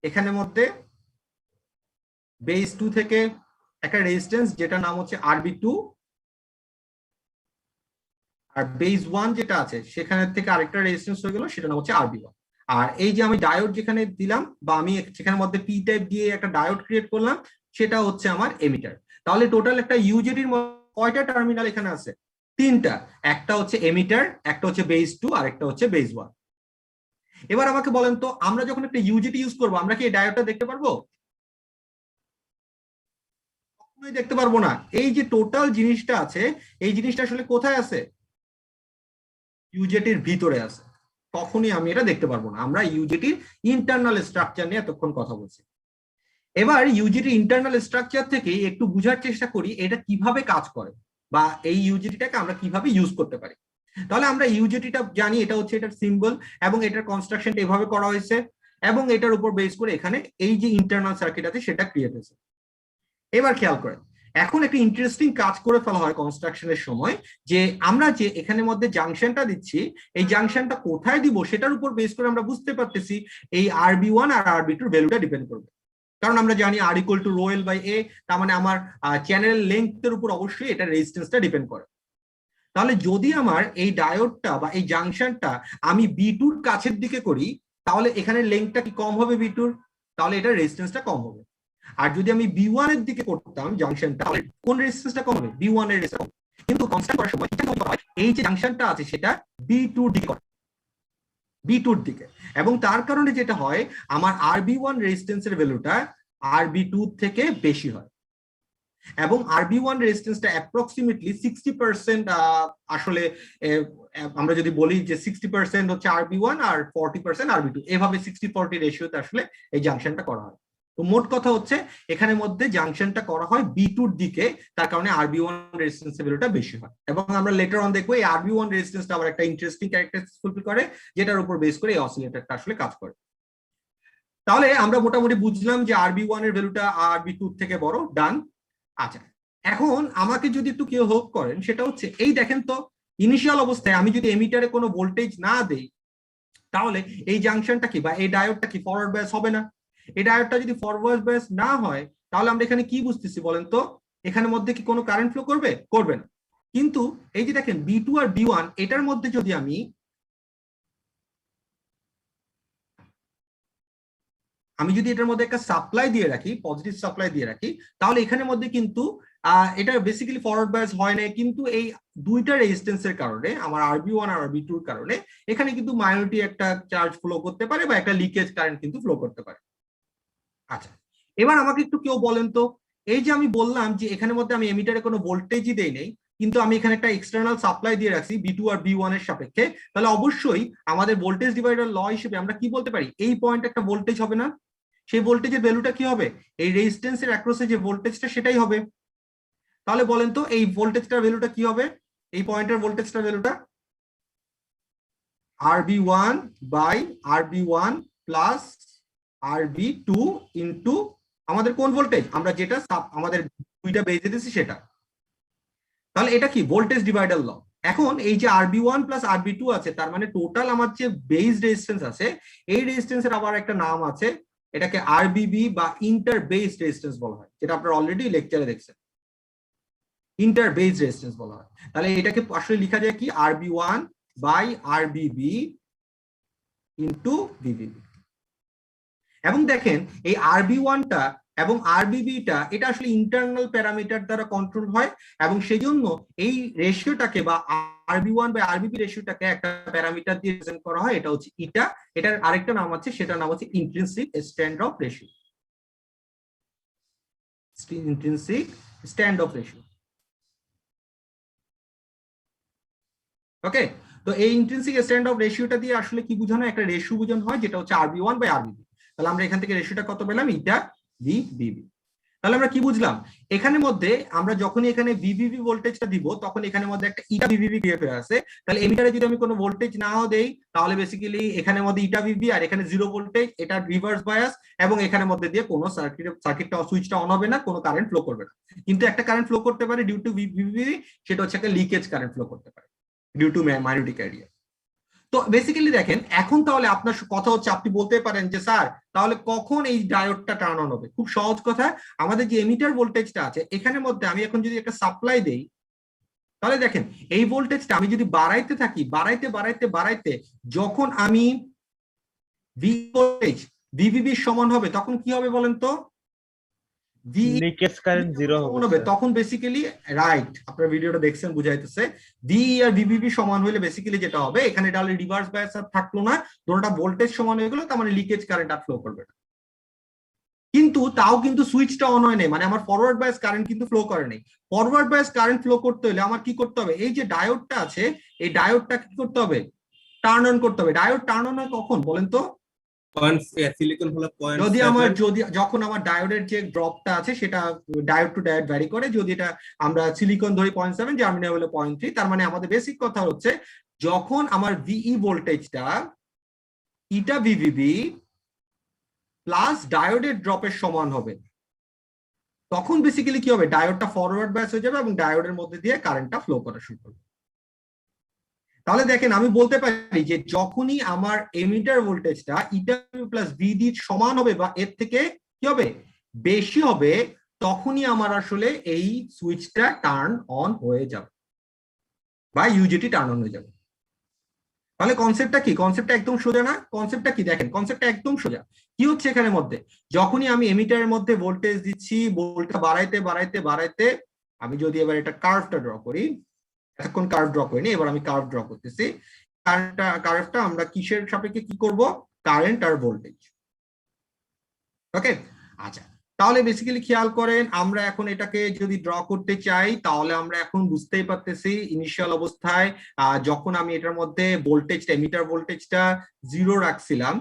[SPEAKER 1] এখানের মধ্যে বেস 2 থেকে একটা রেজিস্ট্যান্স যেটা নাম হচ্ছে আরবি2, আর বেস 1 যেটা আছে সেখানে থেকে আরেকটা রেজিস্ট্যান্স হয়ে গেল সেটা নাম হচ্ছে আরবি1। আর এই যে আমি ডায়োড যেখানে দিলাম বা আমি সেখানের মধ্যে পি টাইপ দিয়ে একটা ডায়োড ক্রিয়েট করলাম, সেটা হচ্ছে আমার এমিটার। তাহলে টোটাল একটা ইউজেটির কয়টা টার্মিনাল এখানে আছে? তিনটা। একটা হচ্ছে এমিটার, একটা হচ্ছে বেস 2, আর একটা হচ্ছে বেস 1। এবার আমাকে বলেন তো, আমরা যখন একটা ইউজেটি ইউজ করবো, আমরা কি এই ডায়োডটা দেখতে পারবো? কখনোই দেখতে পারবো না। এই যে টোটাল জিনিসটা আছে, এই জিনিসটা আসলে কোথায় আছে? ইউজেটির ভিতরে আছে। কখনই আমি এটা দেখতে পারবো না। আমরা ইউজেটির ইন্টারনাল স্ট্রাকচার নিয়ে এতক্ষণ কথা বলছি। এবার ইউজেটির ইন্টারনাল স্ট্রাকচার থেকে একটু বোঝার চেষ্টা করি এটা কিভাবে কাজ করে, বা এই ইউজেটিটাকে আমরা কিভাবে ইউজ করতে পারি। তাহলে আমরা ইউজেটিটা জানি, এটা হচ্ছে এটার সিম্বল, এবং এটার কনস্ট্রাকশনটা এভাবে করা হয়েছে, এবং এটার উপর বেস করে এখানে এই যে ইন্টারনাল সার্কিট আছে সেটা ক্রিয়েট হয়েছে। এবার খেয়াল করেন, এখন একটা ইন্টারেস্টিং কাজ করে ফেলা হয় কনস্ট্রাকশনের সময়, যে আমরা যে এখানে মধ্যে জাংশনটা দিচ্ছি, এই জাংশনটা কোথায় দিব সেটার উপর বেস করে আমরা বুঝতে পারতেছি এই RB1 আর RB2 ভ্যালুটা ডিপেন্ড করবে। কারণ আমরা জানি R = ρL/A, তার মানে আমার চ্যানেল লেংথের উপর অবশ্যই এটা রেজিস্ট্যান্সটা ডিপেন্ড করে। তাহলে যদি আমার এই ডায়োডটা বা এই জাংশনটা আমি B2-র কাছের দিকে করি, তাহলে এখানে লেংথটা কি কম হবে B2-র, তাহলে এটা রেজিস্ট্যান্সটা কম হবে। আর যদি আমি B1 এর দিকে করতাম জাংশনটা, তাহলে কোন রেজিস্ট্যান্সটা কম হবে? B1 এর রেজিস্ট্যান্স। কিন্তু কনস্ট্যান্ট করার সময় এই যে জাংশনটা আছে সেটা B2-র দিকে, B2-র দিকে, এবং তার কারণে যেটা হয়, আমার RB1 রেজিস্ট্যান্সের ভ্যালুটা RB2 থেকে বেশি হয়, এবং RB1 রেজিস্ট্যান্সটা অ্যাপ্রক্সিমেটলি 60%। আসলে আমরা যদি বলি যে 60% হচ্ছে RB1 আর 40% RB2, এভাবে 60-40 রেশিওতে আসলে এই জাংশনটা করা হয়। তো মোট কথা হচ্ছে এখানে মধ্যে জাংশনটা করা হয় B2-র দিকে, তার কারণে RB1 রেজিস্ট্যান্সের ভ্যালুটা বেশি হয়। এবং আমরা লেটার অন দেখবো এই RB1 রেজিস্ট্যান্সটা আবার একটা ইন্টারেস্টিং ক্যারেক্টারিস্টিক ফুলফিল করে, যেটার উপর বেস করে এই অসিলেটরটা আসলে কাজ করে। তাহলে আমরা মোটামুটি বুঝলাম যে RB1 এর ভ্যালুটা RB2 থেকে বড়। ডান। আচ্ছা, এখন আমাকে যদি একটু কেউ হেল্প করেন, সেটা হচ্ছে এই দেখেন তো, ইনিশিয়াল অবস্থায় আমি যদি এমিটারে কোনো ভোল্টেজ না দেই, তাহলে এই জাংশনটা কি বা এই ডায়োডটা কি ফরওয়ার্ড বায়াস হবে না? এই ডায়োডটা যদি ফরওয়ার্ড বায়াস না হয়, তাহলে আমরা এখানে কি বুঝতেছি বলেন তো? এখানের মধ্যে কি কোনো কারেন্ট ফ্লো করবে? করবে না। কিন্তু এই যে দেখেন B2 আর B1, এটার মধ্যে যদি আমি যদি এটার মধ্যে একটা সাপ্লাই দিয়ে রাখি, পজিটিভ সাপ্লাই দিয়ে রাখি, তাহলে এখানের মধ্যে কিন্তু এটা বেসিক্যালি ফরওয়ার্ড বায়াস হয় না, কিন্তু এই দুইটা রেজিস্ট্যান্সের কারণে, আমার RB1 আর RB2 এর কারণে এখানে কিন্তু মাইনরিটি একটা চার্জ ফ্লো করতে পারে, বা একটা লিকেজ কারেন্ট কিন্তু ফ্লো করতে পারে। আচ্ছা, এবার আমাকে একটু কেউ বলেন তো, এই যে আমি বললাম যে এখানের মধ্যে আমি এমিটারে কোনো ভোল্টেজই দেই নেই, কিন্তু আমি এখানে একটা এক্সটার্নাল সাপ্লাই দিয়ে রাখছি B2 আর B1 এর সাপেক্ষে, তাহলে অবশ্যই আমাদের ভোল্টেজ ডিভাইডার ল হিসেবে আমরা কি বলতে পারি? এই পয়েন্ট একটা ভোল্টেজ হবে না? সেই ভোল্টেজের ভ্যালুটা কি হবে? এই রেজিস্ট্যান্সের অ্যাক্রসে যে ভোল্টেজটা সেটাই হবে। তাহলে বলেন তো এই ভোল্টেজটার ভ্যালুটা কি হবে? এই পয়েন্টের ভোল্টেজটার ভ্যালুটা RB1 by RB1 plus RB2 into আমাদের কোন ভোল্টেজ, আমরা যেটা আমাদের দুইটা বেজে দিয়েছি সেটা। তাহলে এটা কি ভোল্টেজ ডিভাইডার ল। এখন এই যে RB1 প্লাস RB2 আছে, তার মানে টোটাল আমার যে বেস রেজিস্ট্যান্স আছে, এই রেজিস্ট্যান্সের আবার একটা নাম আছে, এটাকে RBB বা ইন্টার বেস রেজিস্ট্যান্স বলা হয়, যেটা আপনারা অলরেডি লেকচারে দেখছেন, ইন্টার বেস রেজিস্ট্যান্স বলা হয়। তাহলে এটাকে আসলে লেখা যায় কি RB1 by RBB into BBB। এবং দেখেন এই RB1টা এবং RBBটা এটা আসলে ইন্টারনাল প্যারামিটার দ্বারা কন্ট্রোল হয়, এবং সেই জন্য এই রেশিওটাকে বা RB1 বাই RBB রেশিওটাকে একটা প্যারামিটার দিয়ে রিপ্রেজেন্ট করা হয়, এটা হচ্ছে ইটা। এটার আরেকটা নাম আছে, সেটার নাম হচ্ছে intrinsic standoff ratio. Intrinsic standoff ratio. Okay, তো এই ইন্ট্রিনসিক স্ট্যান্ড অফ রেশিওটা দিয়ে আসলে কি বোঝানো? একটা রেশিও বোঝানো হয়, যেটা হচ্ছে RB1 বাই RBB। তাহলে আমরা এখান থেকে রেশিওটা কত পেলাম? ইটা BBB। তাহলে আমরা কি বুঝলাম? এখানের মধ্যে আমরা যখনই এখানে BBB ভোল্টেজটা দিব, তখন এখানের মধ্যে একটা ইটা BBB ক্রিয়েট হয়ে আছে। তাহলে এমিটারে যদি আমি কোনো ভোল্টেজ নাও দেই, তাহলে বেসিক্যালি এখানের মধ্যে ইটা BBB আর এখানে জিরো ভোল্টেজ, এটা রিভার্স বায়াস, এবং এখানের মধ্যে দিয়ে কোনো সার্কিটটা সুইচটা অন হবে না, কোনো কারেন্ট ফ্লো করবে না। কিন্তু একটা কারেন্ট ফ্লো করতে পারে ডিউ টু BBB, সেটা হচ্ছে একটা লিকেজ কারেন্ট ফ্লো করতে পারে ডিউ টু মাইনরিটি ক্যারিয়ার। তো বেসিক্যালি দেখেন, এখন তাহলে আপনার কথা হচ্ছে, আপনি বলতে পারেন যে স্যার তাহলে কখন এই ডায়োডটা টার্ন অন হবে? খুব সহজ কথা, আমাদের যে এমিটার ভোল্টেজটা আছে এখানের মধ্যে আমি এখন যদি একটা সাপ্লাই দেই, তাহলে দেখেন এই ভোল্টেজটা আমি যদি বাড়াইতে থাকি, বাড়াইতে বাড়াইতে বাড়াইতে, যখন আমি ভি ভোল্টেজ ভিভিবি সমান হবে, তখন কি হবে বলেন তো? ভি
[SPEAKER 3] লিকেজ কারেন্ট 0 হবে
[SPEAKER 1] হবে
[SPEAKER 3] স্যার।
[SPEAKER 1] তখন বেসিক্যালি রাইট, আপনার ভিডিওটা দেখছেন বুঝাইতেছে, ভি আর ভিভিবি সমান হলে বেসিক্যালি যেটা হবে, এখানে তাহলে রিভার্স বায়াস আর থাকলো না, দুটোটা ভোল্টেজ সমান হয়ে গেল, তার মানে লিকেজ কারেন্ট আর ফ্লো করবে না। কিন্তু তাও কিন্তু সুইচটা অন হয় নাই, মানে আমার ফরওয়ার্ড বায়াস কারেন্ট কিন্তু ফ্লো করে নাই। ফরওয়ার্ড বায়াস কারেন্ট ফ্লো করতে হলে আমার কি করতে হবে, এই যে ডায়োডটা আছে এই ডায়োডটা কি করতে হবে, টার্ন অন করতে হবে। ডায়োড টার্ন অন হয় কখন বলেন তো?
[SPEAKER 4] সিলিকন হলো
[SPEAKER 1] যদি আমার যখন আমার ডায়োডের যে ড্রপটা আছে সেটা ডায়োড টু ডায়োড ভ্যারি করে, যদি এটা আমরা সিলিকন ধরি 0.7, জার্মিনিয়াম হলো 0.3, তার মানে আমাদের বেসিক কথা হচ্ছে যখন আমার ভিই ভোল্টেজটা ইটা ভিভিবি প্লাস ডায়োডের ড্রপের সমান হবে, তখন বেসিক্যালি কি হবে, ডায়োডটা ফরওয়ার্ড বায়াস হয়ে যাবে এবং ডায়োডের মধ্যে দিয়ে কারেন্টটা ফ্লো করা শুরু করবে। তাহলে দেখেন আমি বলতে পারি যে যখনই আমার এমিটার ভোল্টেজটা ইটা প্লাস ভিডি সমান হবে বা এর থেকে কি হবে বেশি হবে, তখনই আমার আসলে এই সুইচটা টার্ন অন হয়ে যাবে বা ইউজেটি টার্ন অন হয়ে যাবে। তাহলে কনসেপ্টটা কি? কনসেপ্টটা একদম সোজা না? কনসেপ্টটা কি দেখেন, কনসেপ্টটা একদম সোজা। কি হচ্ছে এখানে মধ্যে, যখনই আমি এমিটারের মধ্যে ভোল্টেজ দিচ্ছি, ভোল্টটা বাড়াইতে বাড়াইতে বাড়াইতে, আমি যদি এবার এটা কার্ভটা ড্র করি, এখন কার্ভ ড্র করিনি, এবার আমি কার্ভ ড্র করতেছি। কার্ভটা আমরা কিসের সাপেক্ষে কি করব, কারেন্ট আর ভোল্টেজ। ওকে, আচ্ছা তাহলে বেসিক্যালি খেয়াল করেন, আমরা এখন এটাকে যদি ড্র করতে চাই তাহলে আমরা এখন বুঝতেই পারতেছি ইনিশিয়াল অবস্থায় যখন আমি এটার মধ্যে ভোল্টেজটা এমিটার ভোল্টেজটা 0 রাখছিলাম,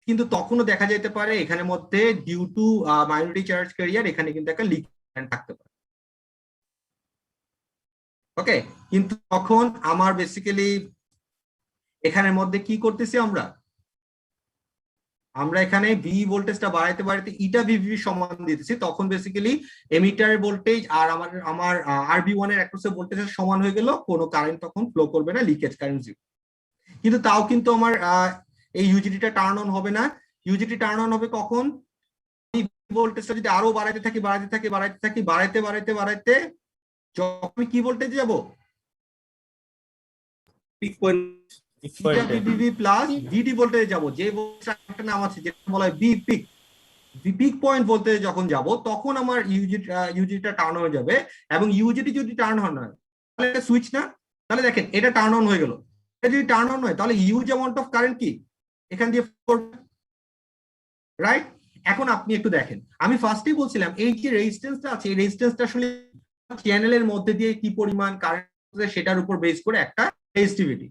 [SPEAKER 1] কিন্তু তখনও দেখা যেতে পারে এখানে মধ্যে due to minority charge carrier এখানে কিন্তু একটা লিক থাকতে পারে। ওকে, কিন্তু তখন আমার বেসিক্যালি এখানের মধ্যে কি করতেছি, আমরা এখানে ভি ভোল্টেজটা বাড়াইতে বাড়াইতে ইটা ভিভি সমান দিতেছি, তখন বেসিক্যালি এমিটার ভোল্টেজ আর আমার আরবি1 এর অ্যাক্রসের ভোল্টেজের সমান হয়ে গেল, কোনো কারেন্ট তখন ফ্লো করবে না, লিকেজ কারেন্ট 0। কিন্তু তাও কিন্তু আমার এই ইউজিটিটা টার্ন অন হবে না। ইউজিটি টার্ন অন হবে কখন, ভোল্টেজটা যদি আরো বাড়াইতে থাকি বাড়াইতে বাড়াইতে যখন কি ভোল্টেজ যাব,
[SPEAKER 4] peak point
[SPEAKER 1] VV plus VD voltage যাব, যে ভোল্টেজটা নাম আছে যেটা বলা হয় V peak, peak point voltage যখন যাব তখন আমার ইউজিটিটা টার্ন হয়ে যাবে। এবং ইউজিটি যদি টার্ন অন হয় তাহলে সুইচ না, তাহলে দেখেন এটা টার্ন অন হয়ে গেল। এটা যদি টার্ন অন হয় তাহলে হিউজ অ্যামাউন্ট অফ কারেন্ট কি এখান দিয়ে রাইট। এখন আপনি একটু দেখেন, আমি ফার্স্টেই বলছিলাম এই যে রেজিস্ট্যান্সটা আছে, এই রেজিস্ট্যান্সটা আসলে চ্যানেলের মধ্যে দিয়ে কি পরিমাণ কারেন্ট সেটার উপর বেস করে একটা রেজিস্টিভিটি।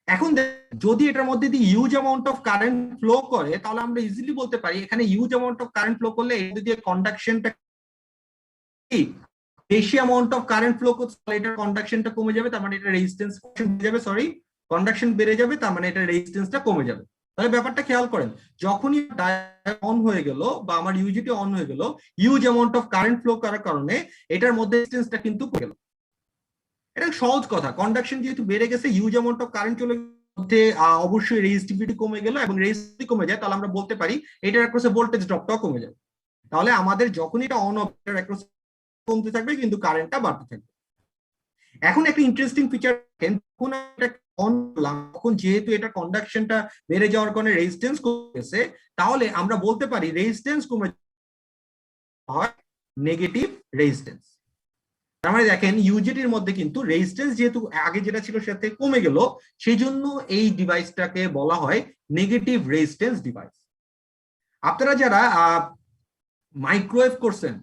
[SPEAKER 1] এখন যদি এটার মধ্যে দিয়ে huge amount of current flow করে তাহলে আমরা ইজিলি বলতে পারি এখানে huge amount of current flow করলে এটা দিয়ে কন্ডাকশনটা কি বেশি অ্যামাউন্ট অফ কারেন্ট ফ্লো করছে, এটার কন্ডাকশনটা কমে যাবে, তার মানে এটা রেজিস্ট্যান্স বেড়ে যাবে, কন্ডাকশন বেড়ে যাবে, তার মানে এটা রেজিস্ট্যান্সটা কমে যাবে। তাহলে ব্যাপারটা খেয়াল করেন, যখনই অন হয়ে গেল বা আমার ইউজিটি অন হয়ে গেল, huge amount of current flow করার কারণে এটার মধ্যে রেজিস্ট্যান্সটা কিন্তু কমে গেল। এটা সহজ কথা, কন্ডাকশন যেহেতু বেড়ে গেছে, হিউজ অ্যামাউন্ট অফ কারেন্ট চলে মধ্যে অবশ্যই রেজিস্টিভিটি কমে গেল, এবং রেজিস্টিভিটি কমে যায় তাহলে আমরা বলতে পারি এটার অ্যাক্রসে ভোল্টেজ ড্রপটাও কমে যাবে। তাহলে আমাদের যখনই এটা অন হবে এটার অ্যাক্রসে কমতে থাকবে কিন্তু কারেন্টটা বাড়তে থাকবে। এখন একটা ইন্টারেস্টিং ফিচার দেখেন, যখন এটা অন করলাম তখন যেহেতু এটা কন্ডাকশনটা বেড়ে যাওয়ার কারণে রেজিস্ট্যান্স কমেছে, তাহলে আমরা বলতে পারি রেজিস্ট্যান্স কমে হয় নেগেটিভ রেজিস্ট্যান্স। তার মানে দেখেন ইউজেটির মধ্যে কিন্তু রেজিস্ট্যান্স যেহেতু আগে যেটা ছিল সেটা থেকে কমে গেল, সেই জন্য এই ডিভাইসটাকে বলা হয় নেগেটিভ রেজিস্ট্যান্স ডিভাইস। আপনারা যারা মাইক্রোওয়েভ করছেন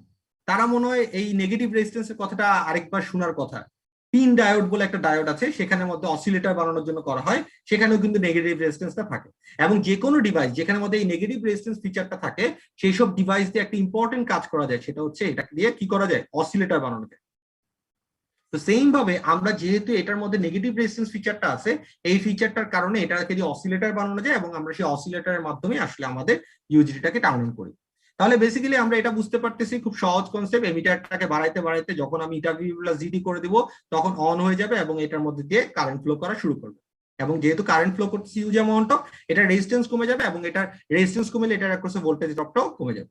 [SPEAKER 1] তারা মনে হয় এই নেগেটিভ রেজিস্ট্যান্সের কথাটা আরেকবার শোনার কথা। পিন ডায়োড বলে একটা ডায়োড আছে, সেখানের মধ্যে অসিলেটর বানানোর জন্য করা হয়, সেখানেও কিন্তু নেগেটিভ রেজিস্ট্যান্সটা থাকে। এবং যে কোনো ডিভাইস যেখানের মধ্যে এই নেগেটিভ রেজিস্ট্যান্স ফিচারটা থাকে সেই সব ডিভাইস দিয়ে একটা ইম্পর্টেন্ট কাজ করা যায়, সেটা হচ্ছে এটাকে দিয়ে কি করা যায়, অসিলেটর বানানো যায়। তো সেম ভাবে আমরা যেহেতু এটার মধ্যে নেগেটিভ রেজিস্ট্যান্স ফিচারটা আছে, এই ফিচারটার কারণে এটাকে দিয়ে অসিলেটর বানানো যায় এবং আমরা সেই অসিলেটরের মাধ্যমে আসলে আমাদের ইউজিটিটাকে টার্ন অন করি। তাহলে বেসিক্যালি আমরা এটা বুঝতে পারতেছি, খুব সহজ কনসেপ্ট, এমিটারটাকে বাড়াইতে বাড়াইতে যখন আমি ইটা ভি প্লাস জিডি করে দিব তখন অন হয়ে যাবে এবং এটার মধ্যে দিয়ে কারেন্ট ফ্লো করা শুরু করবে। এবং যেহেতু কারেন্ট ফ্লো করতেছে হিউজ অ্যামাউন্ট অফ, এটা রেজিস্ট্যান্স কমে যাবে এবং এটার রেজিস্ট্যান্স কমলে এটার অ্যাক্রসে ভোল্টেজ ড্রপটাও কমে যাবে।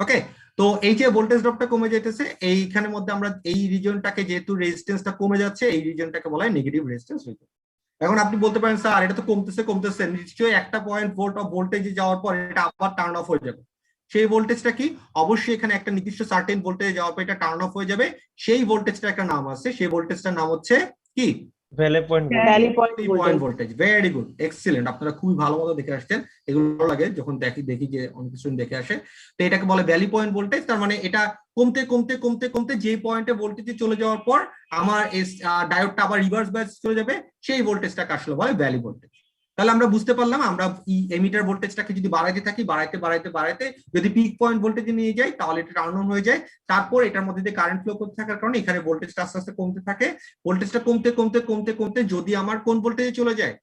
[SPEAKER 1] ওকে, তো এই যে ভোল্টেজ ড্রপটা কমে যেতেছে এইখানের মধ্যে আমরা এই রিজনটাকে যেহেতু রেজিস্ট্যান্সটা কমে যাচ্ছে এই রিজনটাকে বলা হয় নেগেটিভ রেজিস্ট্যান্স রিজন। এখন আপনি বলতে পারেন স্যার এটা তো কমতেছে কমতেছে, নিশ্চয়ই একটা পয়েন্ট ভোল্ট অফ ভোল্টেজে যাওয়ার পর এটা আবার টার্ন অফ হয়ে যাবে। সেই ভোল্টেজটা কি? অবশ্যই এখানে একটা নির্দিষ্ট সার্টেন ভোল্টেজে যাওয়ার পর এটা টার্ন অফ হয়ে যাবে। সেই ভোল্টেজটা একটা নাম আছে, সেই ভোল্টেজটার নাম হচ্ছে কি?
[SPEAKER 3] Valley point
[SPEAKER 5] valley
[SPEAKER 1] point voltage. Very good, excellent, আপনারা খুবই ভালো মতো দেখে আসছেন। এগুলো ভালো লাগে যখন দেখি যে অনেক কিছু দেখে আসে। তো এটাকে বলে ভ্যালি পয়েন্ট ভোল্টেজ। তার মানে এটা কমতে কমতে কমতে কমতে যে পয়েন্টে ভোল্টেজে চলে যাওয়ার পর আমার ডায়োডটা আবার রিভার্স বাইস চলে যাবে, সেই ভোল্টেজটাকে আসলে বলে ভ্যালি ভোল্টেজ। তাহলে আমরা বুঝতে পারলাম আমরা এমিটার ভোল্টেজটাকে যদি বাড়াইতে থাকি, বাড়াইতে বাড়াইতে বাড়াইতে যদি পিক পয়েন্ট ভোল্টেজে নিয়ে যাই তাহলে এটা টার্ন অন হয়ে যায়। তারপর এটার মধ্যে দিয়ে কারেন্ট ফ্লো করতে থাকার কারণে এখানে ভোল্টেজটা আস্তে আস্তে কমতে থাকে। ভোল্টেজটা কমতে কমতে কমতে কমতে যদি আমার কোন ভোল্টেজে চলে যায়,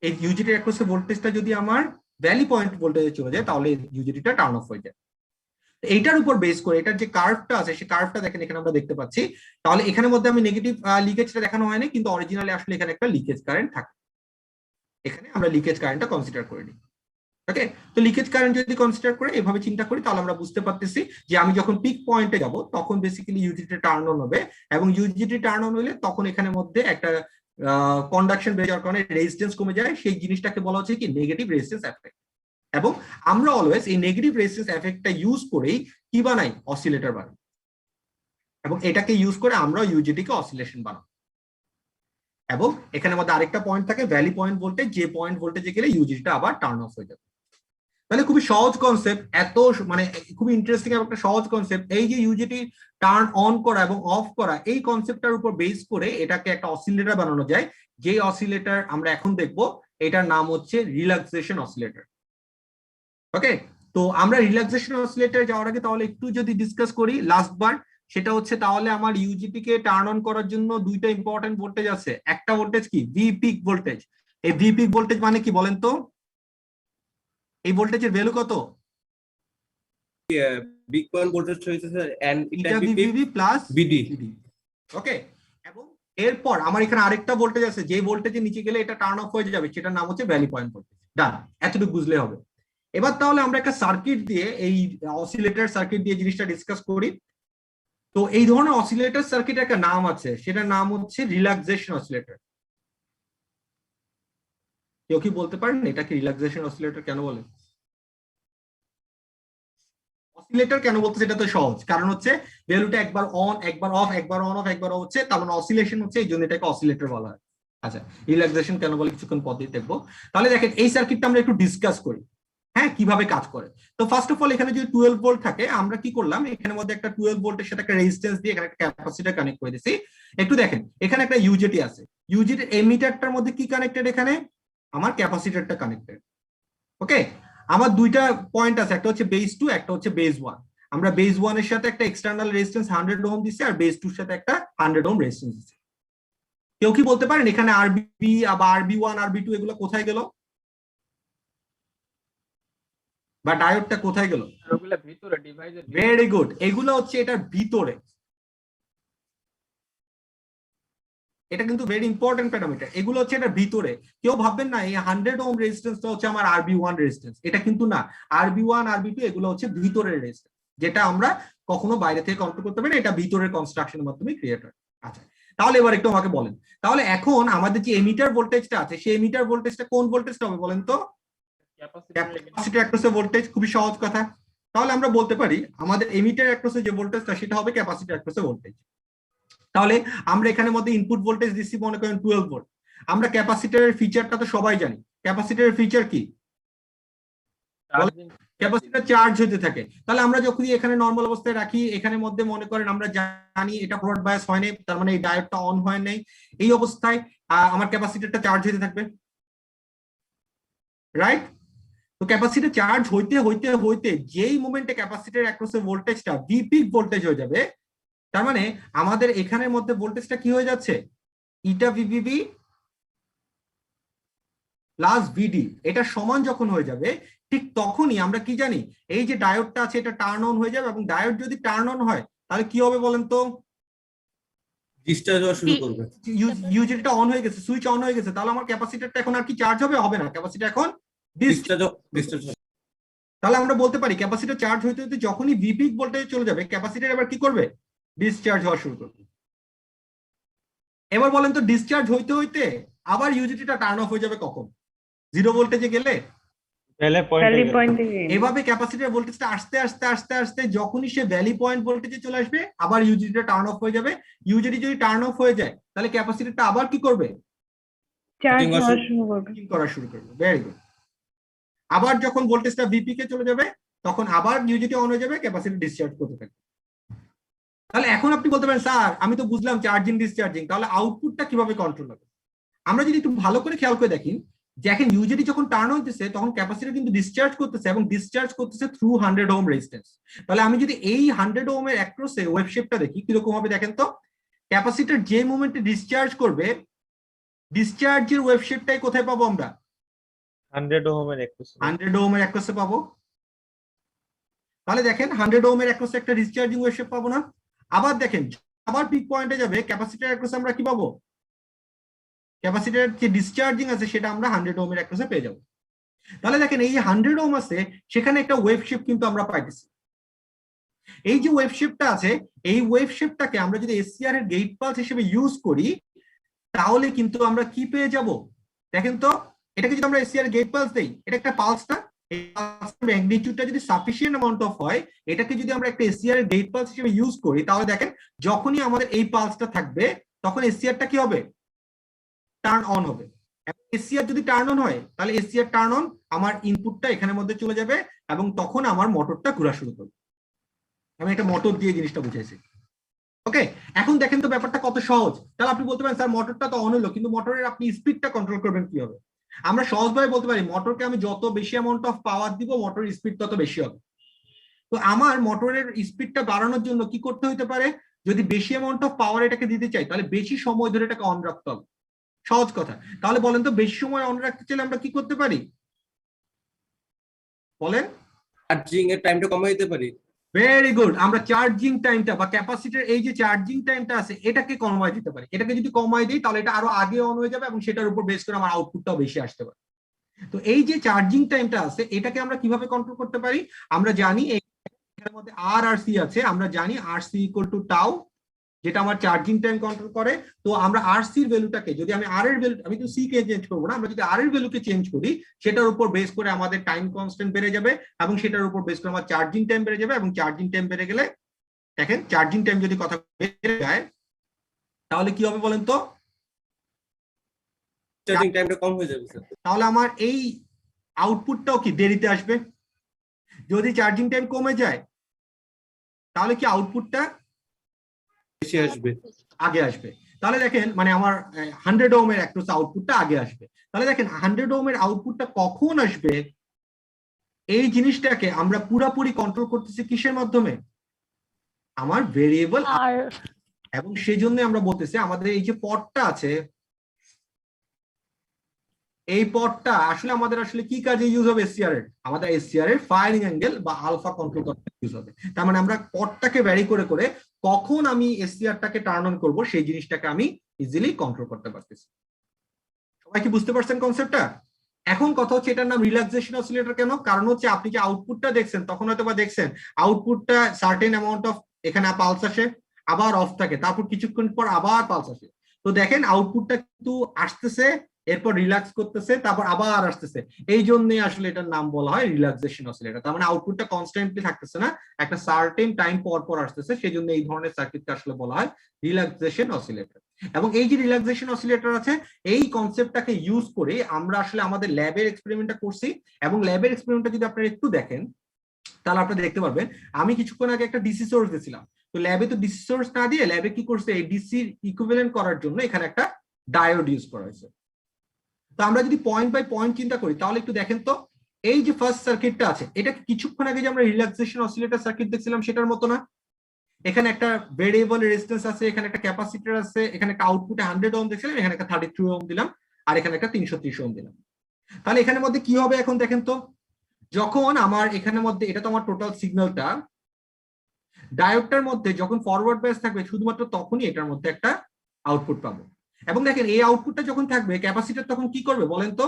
[SPEAKER 1] এই ইউজিটির অ্যাক্রসে ভোল্টেজটা যদি আমার ভ্যালি পয়েন্ট ভোল্টেজে চলে যায় তাহলে ইউজিটিটা টার্ন অফ হয়ে যায়। এইটার উপর বেস করে এটার যে কার্ভটা আছে সেই কার্ভটা দেখেন এখানে আমরা দেখতে পাচ্ছি। তাহলে এখানের মধ্যে আমি নেগেটিভ লিকেজটা দেখানো হয়নি, কিন্তু অরিজিনালি আসলে এখানে একটা লিকেজ কারেন্ট থাকে। এখানে আমরা লিকেজ কারেন্টটা কনসিডার করে নিই। ওকে, তো লিকেজ কারেন্ট যদি কনসিডার করে এভাবে চিন্তা করি তাহলে আমরা বুঝতে পারতেছি যে আমি যখন পিক পয়েন্টে যাব তখন বেসিক্যালি ইউজিটি টার্ন অন হবে, এবং ইউজিটি টার্ন অন হলে তখন এখানের মধ্যে একটা কন্ডাকশন বেড়ে যাওয়ার কারণে রেজিস্ট্যান্স কমে যায়। সেই জিনিসটাকে বলা হচ্ছে কি নেগেটিভ রেজিস্ট্যান্স এফেক্ট। এবং আমরা অলওয়েজ এই নেগেটিভ রেজিস্ট্যান্স এফেক্টটা ইউজ করেই কি বানাই? অসিলেটর বানাই, এবং এটাকে ইউজ করে আমরা ইউজিটিকে অসিলেশন বানাই। এবং এখানের মধ্যে আরেকটা পয়েন্ট থাকে ভ্যালি পয়েন্ট ভোল্টেজ, যে পয়েন্ট ভোল্টেজে গেলে ইউজিটিটা আবার টার্ন অফ হয়ে যাবে। তাহলে খুবই সহজ কনসেপ্ট, এত মানে খুবই ইন্টারেস্টিং একটা সহজ কনসেপ্ট। এই যে ইউজিটি টার্ন অন করা এবং অফ করা, এই কনসেপ্টটার উপর বেস করে এটাকে একটা অসিলেটর বানানো যায়। যে অসিলেটর আমরা এখন দেখব এটার নাম হচ্ছে রিল্যাক্সেশন অসিলেটর। ওকে, তো আমরা রিল্যাক্সেশন অসিলেটর যাওয়ার আগে তাহলে একটু যদি ডিসকাস করি লাস্ট বার, সেটা হচ্ছে তাহলে আমার ইউজিটি কে টার্ন অন করার জন্য দুইটা ইম্পর্টেন্ট ভোল্টেজ আছে। একটা ভোল্টেজ কি? V peak voltage. এই ভি পিক ভোল্টেজ মানে কি বলেন তো? এই ভোল্টেজের ভ্যালু কত?
[SPEAKER 4] বিগ পয়েন্ট ভোল্টেজ হইছে এন্ড
[SPEAKER 1] এটা ভিভিভি প্লাস
[SPEAKER 4] বিডি।
[SPEAKER 1] ওকে, এবং এরপর আমার এখানে আরেকটা ভোল্টেজ আছে, যে ভোল্টেজের নিচে গেলে এটা টার্ন অফ হয়ে যাবে, সেটার নাম হচ্ছে ভ্যালি পয়েন্ট ভোল্টেজ। ডান, এতটুকু বুঝলে হবে। এবার তাহলে আমরা একটা সার্কিট দিয়ে, এই অসিলেটর সার্কিট দিয়ে জিনিসটা ডিসকাস করি। তো এই ধরনের অসিলেটর সার্কিটের একটা নাম আছে, সেটার নাম হচ্ছে রিল্যাক্সেশন অসিলেটর। কেউ কি বলতে পারেন এটাকে রিল্যাক্সেশন অসিলেটর কেন বলে? অসিলেটর কেন বলতে, এটা তো সহজ, কারণ হচ্ছে ভ্যালুটা একবার অন একবার অফ, একবার অন অফ একবার অফ হচ্ছে, তার মানে অসিলেশন হচ্ছে, এই জন্য এটাকে অসিলেটর বলা হয়। আচ্ছা, রিল্যাক্সেশন কেন বলে কিছুক্ষণ পরে দেখবো। তাহলে দেখেন এই সার্কিটটা আমরা একটু ডিসকাস করি, হ্যাঁ, কিভাবে কাজ করে। তো ফার্স্ট অফ অল এখানে যদি 12 ভোল্ট থাকে, আমরা কি করলাম, এখানের মধ্যে একটা 12 ভোল্টের সাথে একটা রেজিস্ট্যান্স দিয়ে এখানে একটা ক্যাপাসিটর কানেক্ট করে দিয়েছি। একটু দেখেন এখানে একটা ইউজেটি আছে, ইউজেটির এমিটারটার মধ্যে কি কানেক্টেড? এখানে আমার ক্যাপাসিটরটা কানেক্টেড। ওকে, আমার দুইটা পয়েন্ট আছে, একটা হচ্ছে বেস 2, একটা হচ্ছে বেস 1। আমরা বেস 1 এর সাথে একটা এক্সটার্নাল রেজিস্ট্যান্স 100 ওহম দিছি, আর বেস 2 এর সাথে একটা 100 ওহম রেজিস্ট্যান্স দিছি। কেউ কি বলতে পারেন এখানে আরবি বা আরবি1 আরবি2 এগুলো কোথায় গেল, বা ডায়োডটা কোথায় গেল?
[SPEAKER 2] ওগুলা ভিতরে ডিভাইসের
[SPEAKER 1] ভেরি গুড, এগুলো হচ্ছে এটার ভিতরে। এটা কিন্তু ভেরি ইম্পর্টেন্ট প্যারামিটার, এগুলো হচ্ছে এটার ভিতরে। কেউ ভাববেন না এই 100 ওহম রেজিস্ট্যান্সটা হচ্ছে আমার আরবি1 রেজিস্ট্যান্স, এটা কিন্তু না। আরবি1 আরবি2 এগুলো হচ্ছে ভিতরের রেজিস্ট্যান্স, যেটা আমরা কখনো বাইরে থেকে কন্ট্রোল করতে পারি না, এটা ভিতরের কনস্ট্রাকশনের মাধ্যমে ক্রিয়েট হয়। আচ্ছা, তাহলে এবার একটু আমাকে বলেন, তাহলে এখন আমাদের যে এমিটার ভোল্টেজটা আছে সেই এমিটার ভোল্টেজটা কোন ভোল্টেজটা হবে বলেন তো? ক্যাপাসিটর অ্যাক্রসে ভোল্টেজ। খুবই সহজ কথা, তাহলে আমরা বলতে পারি আমাদের এমিটার অ্যাক্রসে যে ভোল্টেজটা সেটা হবে ক্যাপাসিটর অ্যাক্রসে ভোল্টেজ। তাহলে আমরা এখানের মধ্যে ইনপুট ভোল্টেজ দিচ্ছি মনে করেন 12 ভোল্ট। আমরা ক্যাপাসিটরের ফিচারটা তো সবাই জানি, ক্যাপাসিটরের ফিচার কি? ক্যাপাসিটর চার্জ হতে থাকে। তাহলে আমরা যখন এখানে নরমাল অবস্থায় রাখি, এখানের মধ্যে মনে করেন আমরা জানি এটা ফরওয়ার্ড বায়াস হয় নাই, তার মানে এই ডায়োডটা অন হয় নাই, এই অবস্থায় আমার ক্যাপাসিটরটা চার্জ হতে থাকবে, রাইট? তো ক্যাপাসিটর চার্জ হইতে হইতে হইতে যেই মোমেন্টে ক্যাপাসিটর অ্যাক্রসে ভোল্টেজটা ভি পিক ভোল্টেজ হয়ে যাবে, তার মানে আমাদের এখানের মধ্যে ভোল্টেজটা কি হয়ে যাচ্ছে? ইটা ভিভিভি প্লাস ভিডি, এটা সমান যখন হয়ে যাবে, ঠিক তখনই আমরা কি জানি, এই যে ডায়োডটা আছে এটা টার্ন অন হয়ে যাবে, এবং ডায়োড যদি টার্ন অন হয় তাহলে কি হবে বলেন তো?
[SPEAKER 4] ডিসচার্জ হওয়া শুরু করবে।
[SPEAKER 1] ইউজিটিটা অন হয়ে গেছে, সুইচ অন হয়ে গেছে, তাহলে আমার ক্যাপাসিটরটা এখন আর কি চার্জ হবে? হবে না, ক্যাপাসিটর এখন
[SPEAKER 4] ডিসচার্জ।
[SPEAKER 1] তাহলে আমরা বলতে পারি ক্যাপাসিটর চার্জ হইতে হইতে যখনই ভি পিক ভোল্টেজ চলে যাবে, ক্যাপাসিটর এবার কি করবে? ডিসচার্জ হওয়া শুরু করবে। এবার বলেন তো ডিসচার্জ হইতে হইতে আবার ইউজিটিটা টার্ন অফ হয়ে যাবে কখন? 0 ভোল্টেজে গেলে
[SPEAKER 3] ভ্যালি পয়েন্টে
[SPEAKER 1] এভাবে ক্যাপাসিটর ভোল্টেজটা আস্তে আস্তে আস্তে আস্তে যখনই সে ভ্যালি পয়েন্ট ভোল্টেজে চলে আসবে আবার ইউজিটিটা টার্ন অফ হয়ে যাবে। ইউজিটি যদি টার্ন অফ হয়ে যায় তাহলে ক্যাপাসিটরটা আবার কি করবে?
[SPEAKER 3] চার্জ
[SPEAKER 4] Cutting
[SPEAKER 3] হওয়া শুরু করবে।
[SPEAKER 1] চার্জিং করা শুরু করবে। Very good. আবার যখন ভোল্টেজটা ভিপি কে চলে যাবে তখন আবার ইউজিটি অন হয়ে যাবে, ক্যাপাসিটর ডিসচার্জ করতে থাকবে। তাহলে এখন আপনি বলতে পারেন স্যার আমি তো বুঝলাম চার্জিং ডিসচার্জিং, তাহলে আউটপুটটা কিভাবে কন্ট্রোল হবে? আমরা যদি একটু ভালো করে খেয়াল করে দেখি, দেখেন ইউজিটি যখন টার্ন হইতেছে তখন ক্যাপাসিটর কিন্তু ডিসচার্জ করতেছে এবং ডিসচার্জ করতেছে থ্রু 100 ওহম রেজিস্ট্যান্স। তাহলে আমি যদি এই 100 ওহমের অ্যাক্রসে ওয়েভ শেপটা দেখি কিরকম হবে দেখেন তো। ক্যাপাসিটর যে মোমেন্টে ডিসচার্জ করবে, ডিসচার্জের ওয়েভ শেপটাই কোথায় পাবো আমরা?
[SPEAKER 3] 100 ওহমের অ্যাক্রস।
[SPEAKER 1] 100 ওহমের অ্যাক্রসে পাবো। তাহলে দেখেন 100 ওহমের অ্যাক্রসে একটা ডিসচার্জিং ওয়েভ শেপ পাবো না? আবার দেখেন আবার পিক পয়েন্টে যাবে ক্যাপাসিটর অ্যাক্রসে আমরা কি পাবো? ক্যাপাসিটর যে ডিসচার্জিং আছে সেটা আমরা 100 ওহমের অ্যাক্রসে পেয়ে যাবো। তাহলে দেখেন এই 100 ওহম আছে সেখানে একটা ওয়েভ শেপ কিন্তু আমরা পাইতেছি। এই যে ওয়েভ শেপটা আছে এই ওয়েভ শেপটাকে আমরা যদি এসসিআর এর গেট পালস হিসেবে ইউজ করি তাহলে কিন্তু আমরা কি পেয়ে যাব দেখেন তো। এটাকে যদি আমরা এসসিআর গেট পালস দেই, এটা একটা পালস না, এই পালসের ম্যাগনিটিউডটা যদি সাফিসিয়েন্ট অ্যামাউন্ট অফ হয়, এটাকে যদি আমরা একটা এসসিআর এর গেট পালস হিসেবে ইউজ করি তাহলে দেখেন যখনই আমাদের এই পালসটা থাকবে তখন এসসিআরটা কি হবে? টার্ন অন হবে। এসসিআর যদি টার্ন অন হয় তাহলে এসসিআর টার্ন অন, আমার ইনপুটটা এখানের মধ্যে চলে যাবে এবং তখন আমার মোটরটা ঘোরা শুরু করবে। আমি একটা মোটর দিয়ে জিনিসটা বুঝাইছি। ওকে, এখন দেখেন তো ব্যাপারটা কত সহজ। তাহলে আপনি বলতে পারেন স্যার মোটরটা তো অন হলো কিন্তু মোটরের আপনি স্পিডটা কন্ট্রোল করবেন কিভাবে? আমরা সহজভাবে বলতে পারি মোটরকে আমি যত বেশি অ্যামাউন্ট অফ পাওয়ার দিব মোটরের স্পিড তত বেশি হবে। তো আমার মোটরের স্পিডটা বাড়ানোর জন্য কি করতে হতে পারে? যদি বেশি অ্যামাউন্ট অফ পাওয়ার এটাকে দিতে চাই তাহলে বেশি সময় ধরে এটাকে অন রাখতে হবে। সহজ কথা। তাহলে বলেন তো বেশি সময় অন রাখতে চাইলে আমরা কি করতে পারি বলেন?
[SPEAKER 4] চার্জিং এর টাইমটা কমিয়ে দিতে পারি।
[SPEAKER 1] Very good. আমরা চার্জিং টাইমটা বা ক্যাপাসিটর এই যে চার্জিং টাইমটা আছে এটাকে কমায় দিতে পারি। এটাকে যদি কমায় দিই তাহলে এটা আরো আগে অন হয়ে যাবে এবং সেটার উপর বেস করে আমার আউটপুটটাও বেশি আসতে পারে। তো এই যে চার্জিং টাইমটা আছে এটাকে আমরা কিভাবে কন্ট্রোল করতে পারি? আমরা জানি এর মধ্যে আর আর সি আছে, আমরা জানি আর সি ইকুয়াল টু টাউ, যেটা আমার চার্জিং টাইম কন্ট্রোল করে। তো আমরা আর সির ভ্যালুটাকে যদি আমি আর এর ভ্যালু, আমি তো সি কে চেঞ্জ করবো না, আমরা যদি আর এর ভ্যালুকে চেঞ্জ করি সেটার উপর বেস করে আমাদের টাইম কনস্ট্যান্ট বেড়ে যাবে এবং সেটার উপর বেস করে আমার চার্জিং টাইম বেড়ে যাবে এবং চার্জিং টাইম বেড়ে গেলে দেখেন চার্জিং টাইম যদি কথা বেড়ে যায় তাহলে কি হবে বলেন তো?
[SPEAKER 4] চার্জিং টাইমটা কম হয়ে যাবে স্যার।
[SPEAKER 1] তাহলে আমার এই আউটপুটটাও কি দেরিতে আসবে। যদি চার্জিং টাইম কমে যায় তাহলে কি আউটপুটটা
[SPEAKER 4] বেশি আসবে।
[SPEAKER 1] আগে আসবে। তাহলে দেখেন মানে আমার 100 ওহমের অ্যাক্রস আউটপুটটা আগে আসবে। তাহলে দেখেন 100 ওহমের আউটপুটটা কখন আসবে এই জিনিসটাকে আমরা পুরোপুরি কন্ট্রোল করতেছি কিসের মাধ্যমে? আমার ভেরিয়েবল। এবং সেই জন্য আমরা বলতেছি আমাদের এই যে পদটা আছে এই পদটা আসলে আমাদের আসলে কি কাজে ইউজ হবে? এসসিআর এর, আমাদের এসসিআর এর ফায়ারিং অ্যাঙ্গেল বা আলফা কন্ট্রোল করতে ইউজ হবে। তার মানে আমরা পদটাকে ভ্যারি করে করে কখন আমি এসসিআরটাকে টার্ন অন করব সেই জিনিসটাকে আমি ইজিলি কন্ট্রোল করতে পারতেছি। সবাই কি বুঝতে পারছেন কনসেপ্টটা? এখন কথা হচ্ছে এটার নাম রিল্যাক্সেশন অসিলেটর কেন? কারণ হচ্ছে আপনি যে আউটপুটটা দেখছেন তখন হয়তো বা দেখছেন আউটপুটটা সার্টেন অ্যামাউন্ট অফ এখানে পালস আসে আবার অফ থাকে, তারপর কিছুক্ষণ পর আবার পালস আসে। তো দেখেন আউটপুটটা কিন্তু আসতেছে এরপর রিল্যাক্স করতেছে তারপর আবার আসতেছে, এই জন্যই আসলে এটার নাম বলা হয় রিল্যাক্সেশন অসিলেটর। তার মানে আউটপুটটা কনস্ট্যান্টলি থাকতেছে না, একটা সার্টেন টাইম পর পর আসতেছে, সেই জন্য এই ধরনের সার্কিটকে আসলে বলা হয় রিল্যাক্সেশন অসিলেটর। এবং এই যে রিল্যাক্সেশন অসিলেটর আছে এই কনসেপ্টটাকে ইউজ করে আমরা আসলে আমাদের ল্যাবের এক্সপেরিমেন্টটা করছি। এবং ল্যাবের এক্সপেরিমেন্টটা যদি আপনারা একটু দেখেন তাহলে আপনারা দেখতে পারবেন আমি কিছুক্ষণ আগে একটা ডিসি সোর্স দিয়েছিলাম। তো ল্যাবে তো ডিসি সোর্স না দিয়ে ল্যাবে কি করছে এই ডিসির ইকুইভ্যালেন্ট করার জন্য এখানে একটা ডায়োড ইউজ করা হয়েছে। তো আমরা যদি পয়েন্ট বাই পয়েন্ট চিন্তা করি তাহলে একটু দেখেন তো এই যে ফার্স্ট সার্কিটটা আছে এটা কিছুক্ষণ আগে যে আমরা রিল্যাক্সেশন অসিলেটর সার্কিট দেখছিলাম সেটার মতো না? এখানে একটা ভেরিয়েবল রেজিস্ট্যান্স আছে, এখানে একটা ক্যাপাসিটর আছে, এখানে একটা আউটপুটে 100 ওহম দেখছিলাম, এখানে একটা 33 ওহম দিলাম আর এখানে একটা 330 ওহম দিলাম। তাহলে এখানের মধ্যে কি হবে এখন দেখেন তো, যখন আমার এখানের মধ্যে এটা তো আমার টোটাল সিগন্যালটা, ডায়োডটার মধ্যে যখন ফরওয়ার্ড বাইস থাকবে শুধুমাত্র তখনই এটার মধ্যে একটা আউটপুট পাবো। এবং দেখেন এই আউটপুটটা যখন থাকবে ক্যাপাসিটর তখন কি করবে বলেন তো?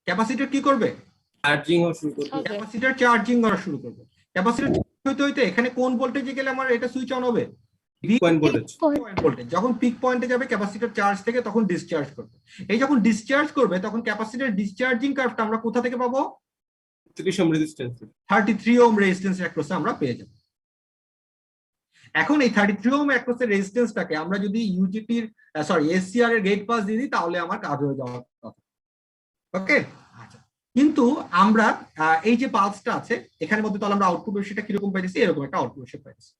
[SPEAKER 1] ক্যাপাসিটর কি করবে?
[SPEAKER 4] চার্জিং ও শুরু করবে।
[SPEAKER 1] ক্যাপাসিটর চার্জিং করা শুরু করবে। ক্যাপাসিটর হইতে হইতে এখানে কোন ভোল্টেজে গেলে আমার এটা সুইচ অন হবে?
[SPEAKER 4] Point voltage.
[SPEAKER 1] ভোল্টেজ যখন পিক পয়েন্টে যাবে ক্যাপাসিটর চার্জ থেকে তখন ডিসচার্জ করবে। এই যখন ডিসচার্জ করবে তখন ক্যাপাসিটর ডিসচার্জিং কার্ভটা আমরা কোথা থেকে পাবো?
[SPEAKER 4] 30 ওহম রেজিস্ট্যান্স।
[SPEAKER 1] 33 ওহম রেজিস্ট্যান্স অ্যাক্রসে আমরা পেয়ে যাব। এখন এই 33 ওহম অ্যাক্রসের রেজিস্ট্যান্সটাকে আমরা যদি ইউজিটির এসসিআর এর গেট পাস দিয়ে দিই তাহলে আমার কাজ হয়ে যাওয়ার কথা। ওকে, আচ্ছা। কিন্তু আমরা এই যে পালসটা আছে এখানের মধ্যে তাহলে আমরা আউটপুট রেশিওটা কিরকম পাইতেছি? এরকম একটা আউটপুট রেশিও পাইতেছি।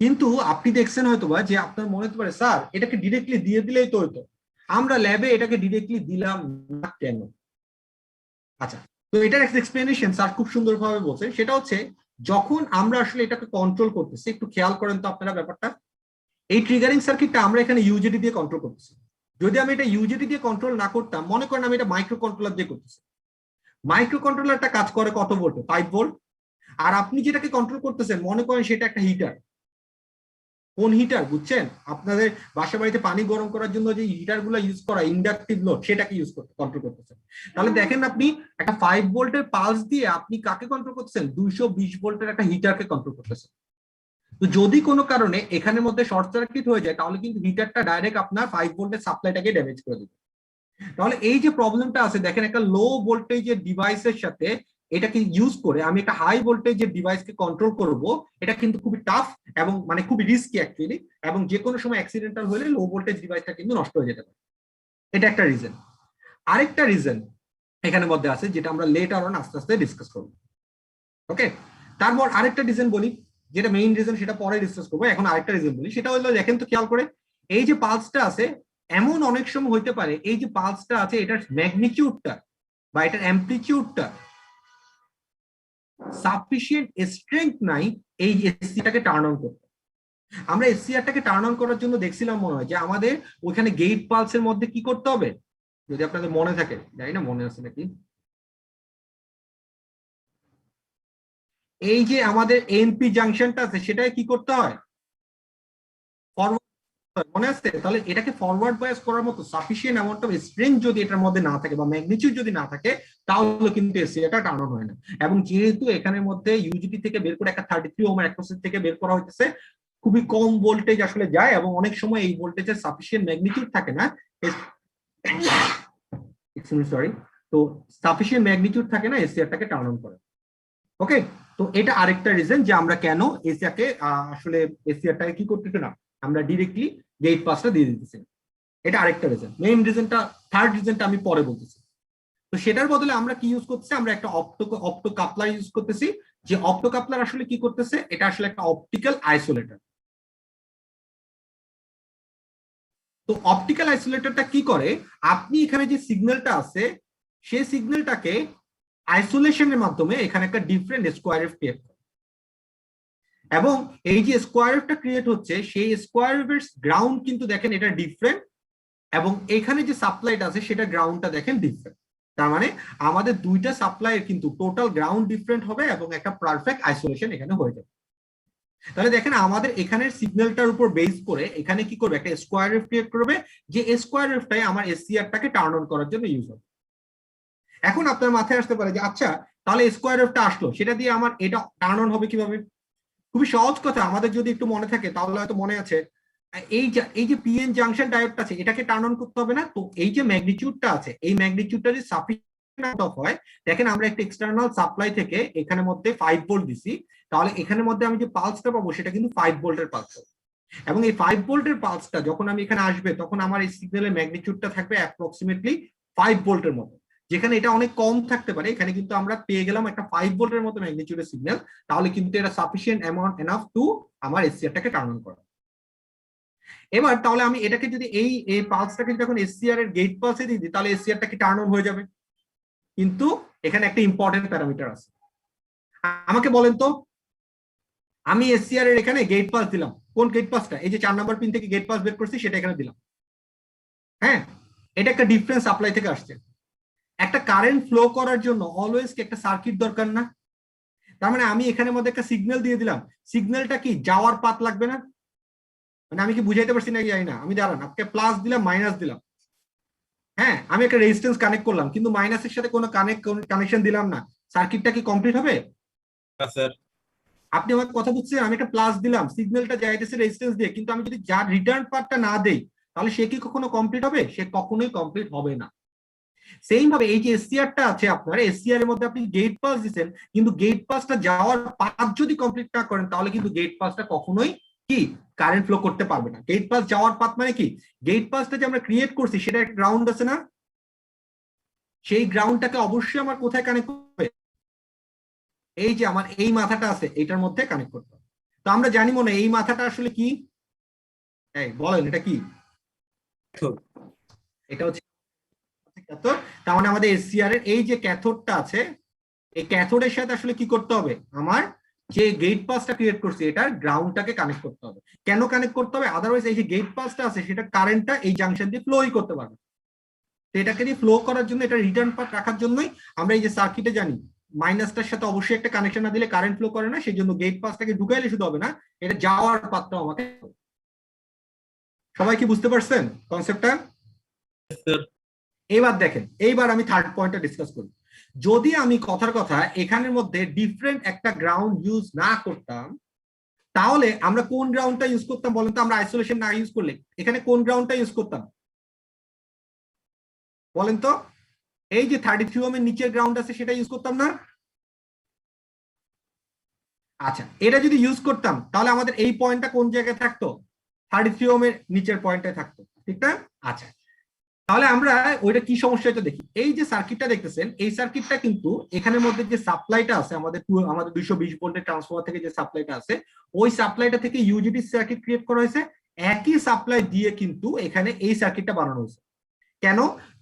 [SPEAKER 1] কিন্তু আপনি দেখছেন হয়তোবা যে আপনার মনে হতে পারে স্যার এটাকে ডিরেক্টলি দিয়ে দিলেই তো হতো, আমরা ল্যাবে এটাকে ডিরেক্টলি দিলাম না কেন? আচ্ছা, তো এটার একটা এক্সপ্লেনেশন স্যার খুব সুন্দরভাবে বলছেন, সেটা হচ্ছে যখন আমরা আসলে এটাকে কন্ট্রোল করতেছি, একটু খেয়াল করেন তো আপনারা ব্যাপারটা, এই ট্রিগারিং সার্কিটটা আমরা এখানে ইউজেটি দিয়ে কন্ট্রোল করতেছি। যদি আমি এটা ইউজেটি দিয়ে কন্ট্রোল না করতাম, মনে করেন আমি এটা মাইক্রো কন্ট্রোলার দিয়ে করতেছি, মাইক্রো কন্ট্রোলারটা কাজ করে কত ভোল্টে? 5 ভোল্ট। আর আপনি যেটাকে কন্ট্রোল করতেছেন মনে করেন সেটা একটা হিটার। কোন হিটার বুঝছেন? আপনাদের বাসা বাড়িতে পানি গরম করার জন্য যে হিটার গুলো ইউজ করা, ইন্ডাকটিভ লোড, সেটাকে ইউজ করতে কন্ট্রোল করতেছেন। তাহলে দেখেন আপনি একটা 5 ভোল্টের পালস দিয়ে আপনি কাকে কন্ট্রোল করতেছেন? 220 ভোল্টের একটা হিটারকে কন্ট্রোল করতেছেন। তো যদি কোনো কারণে এখানের মধ্যে শর্ট সার্কিট হয়ে যায় তাহলে কিন্তু হিটারটা ডাইরেক্ট আপনার 5 ভোল্টের সাপ্লাইটাকে ড্যামেজ করে দিবে। তাহলে এই যে প্রবলেমটা আছে দেখেন, একটা লো ভোল্টেজের ডিভাইসের সাথে এটাকে ইউজ করে আমি একটা হাই ভোল্টেজের ডিভাইসকে কন্ট্রোল করব, এটা কিন্তু খুবই টাফ এবং মানে খুবই রিস্কি অ্যাকচুয়ালি, এবং যে কোনো সময় অ্যাক্সিডেন্টাল হলে লো ভোল্টেজ ডিভাইসটা কিন্তু নষ্ট হয়ে যেতে পারে। এটা একটা রিজন। আরেকটা রিজন এখানের মধ্যে আছে যেটা আমরা লেটার অন আস্তে আস্তে ডিসকাস করব। ওকে, তারপর আরেকটা রিজন বলি, যেটা মেইন রিজন সেটা পরে ডিসকাস করবো, এখন আরেকটা রিজন বলি, সেটা হলো দেখেন তো খেয়াল করে, এই যে পালসটা আছে এমন অনেক সময় হইতে পারে এই যে পালসটা আছে এটার ম্যাগনিটিউডটা বা এটার অ্যামপ্লিটিউডটা সাফিসিয়েন্ট স্ট্রেংথ নাই এই এসসিটাকে টার্ন অন করতে। আমরা এসসিআরটাকে টার্ন অন করার জন্য দেখছিলাম মনে হয় যে আমাদের ওইখানে গেট পালসের মধ্যে কি করতে হবে, যদি আপনাদের মনে থাকে, জানি না মনে আছে নাকি, এই যে আমাদের এনপি জাংশনটা আছে সেটাকে কি করতে হয়? মনে আছে? তাহলে এটাকে ফরওয়ার্ড বায়াস করার মতো সাফিসিয়েন্ট অ্যামাউন্ট অফ স্ট্রেংথ যদি এটার মধ্যে না থাকে বা ম্যাগনিটিউড যদি না থাকে তাহলে কিন্তু এসসিআরটা টার্ন অন হয় না। এবং যেহেতু এখানের মধ্যে ইউজিটি থেকে বের করে একটা 33 ওহম অ্যাক্রোসেস থেকে বের করা হইতেছে, খুবই কম ভোল্টেজ আসলে যায় এবং অনেক সময় এই ভোল্টেজের সাফিসিয়েন্ট ম্যাগনিটিউড থাকে না, সরি, তো সাফিসিয়েন্ট ম্যাগনিটিউড থাকে না এসসিআরটাকে টার্ন অন করে। ওকে, তো এটা আরেকটা রিজন যে আমরা কেন এসিআরকে আসলে এসিআরটাকে কি করতেছি না, আমরা ডিরেক্টলি গেট পাসটা দিয়ে দিতেছি। এটা আরেকটা রিজন। মেইন রিজনটা, থার্ড রিজনটা আমি পরে বলতেছি। তো সেটার বদলে আমরা কি ইউজ করতেছি? আমরা একটা অপ্টো কাপলার ইউজ করতেছি। যে অপ্টো কাপলার আসলে কি করতেছে? এটা আসলে একটা অপটিক্যাল আইসোলেটর। তো অপটিক্যাল আইসোলেটরটা কি করে, আপনি এখানে যে সিগন্যালটা আছে সেই সিগন্যালটাকে আইসোলেশনের মাধ্যমে এখানে একটা ডিফারেন্ট স্কোয়ার ওয়েভ ক্রিয়েট করে, এবং এই যে স্কোয়ার ওয়েভটা ক্রিয়েট হচ্ছে সেই স্কোয়ার ওয়েভের গ্রাউন্ড কিন্তু দেখেন এটা ডিফারেন্ট, এবং এখানে যে সাপ্লাইটা আছে সেটা গ্রাউন্ডটা দেখেন ডিফারেন্ট। তার মানে আমাদের দুইটা সাপ্লাইয়ের কিন্তু টোটাল গ্রাউন্ড ডিফারেন্ট হবে এবং একটা পারফেক্ট আইসোলেশন এখানে হয়ে যাবে। তাহলে দেখেন আমাদের এখানের সিগন্যালটার উপর বেস করে এখানে কি করবে, একটা স্কোয়ার ওয়েভ ক্রিয়েট করবে, যে স্কোয়ার ওয়েভটাই আমার এসসিআরটাকে টার্ন অন করার জন্য ইউজ হবে। এখন আপনার মাথায় আসতে পারে যে আচ্ছা তাহলে স্কোয়ার ওয়েভটা আসলো, সেটা দিয়ে আমার এটা টার্ন অন হবে কিভাবে? খুবই সহজ কথা, আমাদের যদি একটু মনে থাকে তাহলে হয়তো মনে আছে, এই যে পিএন জাংশন ডায়োডটা আছে এটাকে টার্ন অন করতে হবে না? তো এই যে ম্যাগনিটিউডটা আছে এই ম্যাগনিটিউডটা যদি সাফিসিয়েন্ট অফ হয়, দেখেন আমরা একটা এক্সটার্নাল সাপ্লাই থেকে এখানের মধ্যে 5 ভোল্ট দিছি, তাহলে এখানের মধ্যে আমি যে পালসটা পাবো সেটা কিন্তু 5 ভোল্টের পালস, এবং এই 5 ভোল্টের পালসটা যখন আমি এখানে আসবে তখন আমার এই সিগন্যালের ম্যাগনিটিউডটা থাকবে অ্যাপ্রক্সিমেটলি 5 ভোল্টের মতো। যেখানে এটা অনেক কম থাকতে পারে, এখানে কিন্তু আমরা পেয়ে গেলাম একটা 5 ভোল্টের মতো ম্যাগনিটিউডের সিগন্যাল, তাহলে কিন্তু এটা সাফিসিয়েন্ট অ্যামাউন্ট এনাফ টু আমার এসসিআরটাকে টার্ন অন করা। এবার তাহলে আমি এটাকে যদি এই পালসটাকে যখন এসসিআর এর গেট পালসে দিয়ে দিই তাহলে এসসিআরটা কি টার্ন অন হয়ে যাবে? কিন্তু এখানে একটা ইম্পর্টেন্ট প্যারামিটার আছে, আমাকে বলেন তো, আমি এসসিআর এর এখানে গেট পাস দিলাম, কোন গেট পাসটা? এই যে 4 নাম্বার পিন থেকে গেট পাস বের করছি সেটা এখানে দিলাম। হ্যাঁ, এটা একটা ডিফারেন্স সাপ্লাই থেকে আসছে। একটা কারেন্ট ফ্লো করার জন্য অলওয়েজ কি একটা সার্কিট দরকার না? তার মানে আমি এখানের মধ্যে একটা সিগন্যাল দিয়ে দিলাম, সিগন্যালটা কি যাওয়ার পাথ লাগবে না? মানে আমি কি বুঝাইতে পারছি নাকি জানি না, আমি দাঁড়ান আপনাকে প্লাস দিলাম মাইনাস দিলাম, হ্যাঁ আমি একটা রেজিস্ট্যান্স কানেক্ট করলাম কিন্তু মাইনাসের সাথে কোনো কানেকশন দিলাম না, সার্কিটটা কি কমপ্লিট হবে?
[SPEAKER 4] স্যার
[SPEAKER 1] আপনি আমার কথা বুঝছেন? আমি একটা প্লাস দিলাম, সিগন্যালটা যাইতেছে রেজিস্ট্যান্স দিয়ে, কিন্তু আমি যদি যার রিটার্ন পার্টটা না দেই তাহলে সে কি কখনো কমপ্লিট হবে? সে কখনোই কমপ্লিট হবে না। সেম ভাবে এই যে এসসিআরটা আছে আপনার, এসসিআর এর মধ্যে আপনি গেট পাস দিচ্ছেন, কিন্তু গেট পাসটা যাওয়ার পাথ যদি কমপ্লিট না করেন তাহলে কিন্তু গেট পাসটা কখনোই কি কারেন্ট ফ্লো করতে পারবে না। গেট পাস যাওয়ার পাথ মানে কি, গেট পাসটা যে আমরা ক্রিয়েট করছি সেটা একটা গ্রাউন্ড আছে না, সেই গ্রাউন্ডটাকে অবশ্যই আমার কোথায় কানেক্ট করবে? এই যে আমার এই মাথাটা আছে এটার মধ্যে কানেক্ট করতে হবে। তো আমরা জানি মনে এই মাথাটা আসলে কি, এই বলেন এটা কি? এটা হচ্ছে ক্যাথোড। তার মানে আমাদের এসসিআর এর এই যে ক্যাথোডটা আছে, এই ক্যাথোডের সাথে আসলে কি করতে হবে? আমার যে গেট পাসটা ক্রিয়েট করছে এটার গ্রাউন্ডটাকে কানেক্ট করতে হবে। কেন কানেক্ট করতে হবে? আদারওয়াইজ এই যে গেট পাসটা আছে সেটা কারেন্টটা এই জাংশন দিয়ে ফ্লোই করতে পারবে। তো এটাকে দিয়ে ফ্লো করার জন্য, এটা রিটার্ন পাথ রাখার জন্যই আমরা এই যে সার্কিটে জানি মাইনাসটার সাথে অবশ্যই একটা কানেকশন না দিলে কারেন্ট ফ্লো করে না, সেই জন্য গেট পাসটাকে ঢুকাইলে শুধু হবে না, এটা যাওয়ার পাথটাও আমাকে। সবাই কি বুঝতে পারছেন কনসেপ্টটা? এবার দেখেন, এইবার আমি থার্ড পয়েন্টটা ডিসকাস করি। যদি আমি কথার কথা এখানের মধ্যে ডিফারেন্ট একটা গ্রাউন্ড ইউজ না করতাম তাহলে আমরা কোন গ্রাউন্ডটা ইউজ করতাম বলেন তো? আমরা আইসোলেশন না ইউজ করলে এখানে কোন গ্রাউন্ডটা ইউজ করতাম বলেন তো? এই যে 33 ওহম এর নিচের গ্রাউন্ড আছে সেটা ইউজ করতাম না? আচ্ছা, এটা যদি ইউজ করতাম তাহলে আমাদের এই পয়েন্টটা কোন জায়গায় থাকতো? 33 ওহম এর নিচের পয়েন্টে থাকতো, ঠিক না? আচ্ছা, তাহলে আমরা ওইটা কি সমস্যা হয়তো দেখি। এই যে সার্কিটটা দেখতেছেন, এই সার্কিটটা কিন্তু এখানের মধ্যে যে সাপ্লাইটা আছে আমাদের 220 ভোল্টের ট্রান্সফরমার থেকে যে সাপ্লাইটা আছে, ওই সাপ্লাইটা থেকে ইউজিডি সার্কিট ক্রিয়েট করা হয়েছে। একই সাপ্লাই দিয়ে কিন্তু এখানে এই সার্কিটটা বানানো হয়েছে। কেন?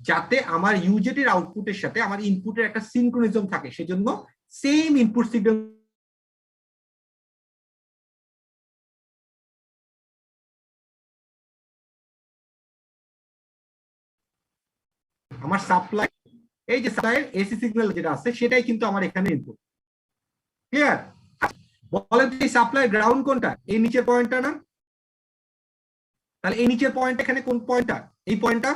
[SPEAKER 1] যাতে আমার ইউজেটির আউটপুটের সাথে আমার ইনপুটের একটা সিনক্রোনিজম থাকে, সেজন্য সেম ইনপুট সিগন্যাল আমার সাপ্লাই, এই যে সাপ্লাইয়ের এসি সিগন্যাল যেটা আছে সেটাই কিন্তু আমার এখানে ইনপুট। ক্লিয়ার? বলেন এই সাপ্লাই গ্রাউন্ড কোনটা? এই নিচের পয়েন্টটা না? তাহলে এই নিচের পয়েন্ট এখানে কোন পয়েন্টটা? এই পয়েন্টটা।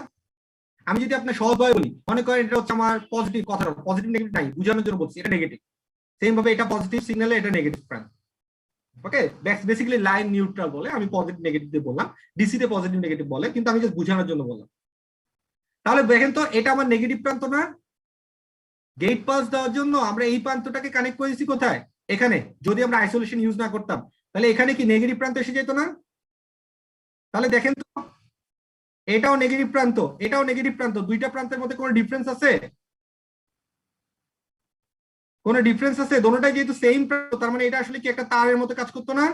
[SPEAKER 1] আমি যদি আপনার সহজভাবে বলি, মনে করেন এটা হচ্ছে আমার পজিটিভ, কথা পজিটিভ নেগেটিভ নাই, বোঝানোর জন্য বলছি, এটা নেগেটিভ। সেম ভাবে এটা পজিটিভ সিগন্যালে, এটা নেগেটিভ প্রান্ত। ওকে, বেসিক্যালি লাইন নিউট্রাল বলে, আমি পজিটিভ নেগেটিভ দিয়ে বললাম, ডিসি তে পজিটিভ নেগেটিভ বলে, কিন্তু আমি জাস্ট বোঝানোর জন্য বললাম। তাহলে দেখেন তো, এটা আমার নেগেটিভ প্রান্ত না? গেট পাস দেওয়ার জন্য আমরা এই প্রান্তটাকে কানেক্ট করেছি কোথায়? এখানে। যদি আমরা আইসোলেশন ইউজ না করতাম তাহলে এখানে কি নেগেটিভ প্রান্ত এসে যেত না? তাহলে দেখেন তো, এটাও নেগেটিভ প্রান্ত, এটাও নেগেটিভ প্রান্ত, দুইটা প্রান্তের মধ্যে কোনো ডিফারেন্স আছে? কোনো ডিফারেন্স আছে? দোনোটাই যেহেতু সেম প্রান্ত, তার মানে এটা আসলে কি একটা তারের মতো কাজ করতো না?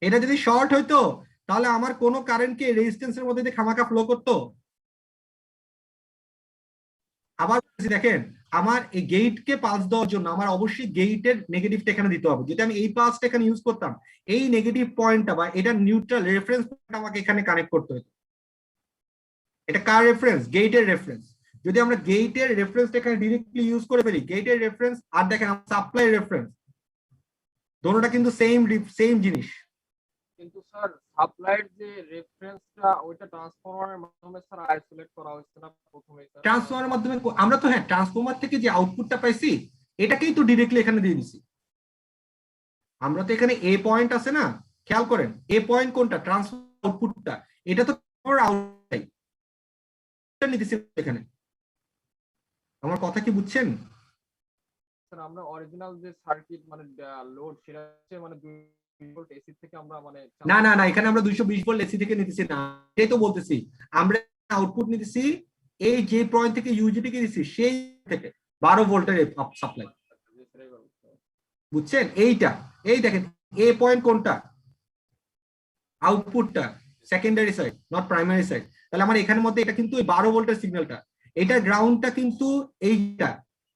[SPEAKER 1] এটা যদি শর্ট হইতো তাহলে আমার কোনো কারেন্টকে রেজিস্ট্যান্সের মধ্যে দিয়ে খামাখা ফ্লো করতো? আবার দেখেন, আমার এই গেটকে পাস দেওয়ার জন্য আমার অবশ্যই গেটের নেগেটিভটা এখানে দিতে হবে। যদি আমি এই পাসটা এখানে ইউজ করতাম, এই নেগেটিভ পয়েন্টটা বা এটা নিউট্রাল রেফারেন্স পয়েন্ট আমাকে এখানে কানেক্ট করতে হতো। এটা কার রেফারেন্স? গেটের রেফারেন্স। যদি আমরা গেটের রেফারেন্সটা এখানে ডিরেক্টলি ইউজ করে ফেলি, গেটের রেফারেন্স আর দেখেন সাপ্লাই রেফারেন্স, দোনোটা কিন্তু সেম জিনিস।
[SPEAKER 2] কিন্তু স্যার সাপ্লাইয়ের যে রেফারেন্সটা ওইটা ট্রান্সফরমারের মাধ্যমে স্যার আইসোলেট করা হয়েছে না প্রথমে?
[SPEAKER 1] ট্রান্সফরমারের মাধ্যমে আমরা তো, হ্যাঁ, ট্রান্সফরমার থেকে যে আউটপুটটা পাইছি এটাকেই তো ডিরেক্টলি এখানে দিয়ে দিছি। আমরা তো এখানে এ পয়েন্ট আছে না, খেয়াল করেন এ পয়েন্ট কোনটা? ট্রান্সফরমার আউটপুটটা, এটা তো আউটপুটটা নিতেছি এখানে। আমার কথা কি বুঝছেন?
[SPEAKER 2] স্যার আমরা অরিজিনাল যে সার্কিট মানে লোড সেটা হচ্ছে মানে 2 ভোল্ট এসি থেকে আমরা মানে
[SPEAKER 1] না না না, এখানে আমরা 220 ভোল্ট এসি থেকে নিতেছি না, এটাই তো বলতেছি। আমরা আউটপুট নিতেছি এই যে পয়েন্ট থেকে ইউজিটি কে দিছি সেই থেকে 12 ভোল্টের সাপ্লাই। বুঝছেন? এইটা, এই দেখেন এ পয়েন্ট কোনটা? আউটপুটটা, secondary side, not primary side. তাহলে আমার এখানের মধ্যে এটা কিন্তু এই 12 ভোল্টের সিগন্যালটা, এটা গ্রাউন্ডটা কিন্তু এইটা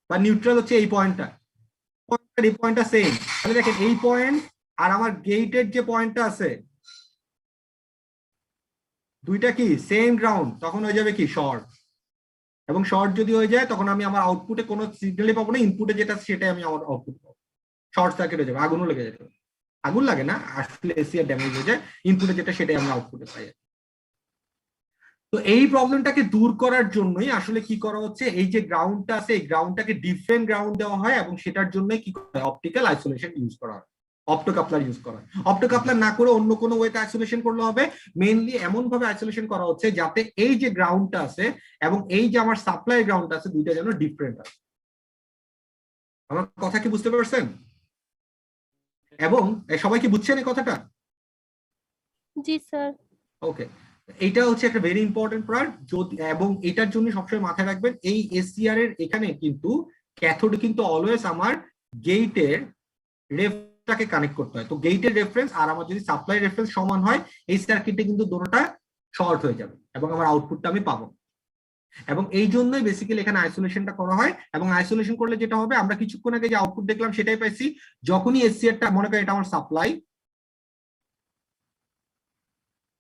[SPEAKER 1] বা নিউট্রাল হচ্ছে এই পয়েন্টটা, এই পয়েন্টটা সেম। তাহলে দেখেন এই পয়েন্ট আর আমার গেটের যে পয়েন্টটা আছে দুইটা কি সেম গ্রাউন্ড, তখন হয়ে যাবে কি শর্ট। এবং শর্ট যদি হয়ে যায় তখন আমি আমার আউটপুটে কোনো সিগন্যালই পাবো না, ইনপুটে যেটা সেটাই আমি আমার আউটপুট পাবো। শর্ট সার্কিট হয়ে যাবে, আগুনও লেগে যেতে পারে। আগুন লাগে না, আসলে এসি আর ড্যামেজ হয়ে যায়, ইনপুটে যেটা সেটাই আমরা আউটপুটে পাই। তো এই প্রবলেমটাকে দূর করার জন্যই আসলে কি করা হচ্ছে, এই যে গ্রাউন্ডটা আছে এই গ্রাউন্ডটাকে ডিফারেন্ট গ্রাউন্ড দেওয়া হয় এবং সেটার জন্য কি করা হয়, অপটিক্যাল আইসোলেশন ইউজ করা হয়, অপ্টোকাপলার ইউজ করা হয়। অপ্টোকাপলার না করে অন্য কোনো ওয়েতে আইসোলেশন করলে হবে। মেইনলি এমন ভাবে আইসোলেশন করা হচ্ছে যাতে এই যে গ্রাউন্ডটা আছে এবং এই যে আমার সাপ্লাই গ্রাউন্ড আছে দুইটা যেন ডিফারেন্ট আছে। আমার কথা কি বুঝতে পারছেন? এবং সবাই কি বুঝছেন এই কথাটা?
[SPEAKER 5] জি স্যার।
[SPEAKER 1] ওকে, এইটা হচ্ছে একটা ভেরি ইম্পর্টেন্ট পার্ট। এবং এটার জন্য সবসময় মাথায় রাখবেন এই এসসিআর এর এখানে কিন্তু ক্যাথোডে কিন্তু অলওয়েজ আমার গেটের রেফারেন্সটাকে কানেক্ট করতে হয়। তো গেটের রেফারেন্স আর আমার যদি সাপ্লাই রেফারেন্স সমান হয় এই সার্কিটে কিন্তু দুটোটা শর্ট হয়ে যাবে এবং আমার আউটপুটটা আমি পাবো। এবং এই জন্যই বেসিক্যালি এখানে আইসোলেশনটা করা হয়। এবং আইসোলেশন করলে যেটা হবে, আমরা কিছুক্ষণ আগে যে আউটপুট দেখলাম সেটাই পাইছি। যখনই এসসিআরটা মনে করেন এটা আমার সাপ্লাই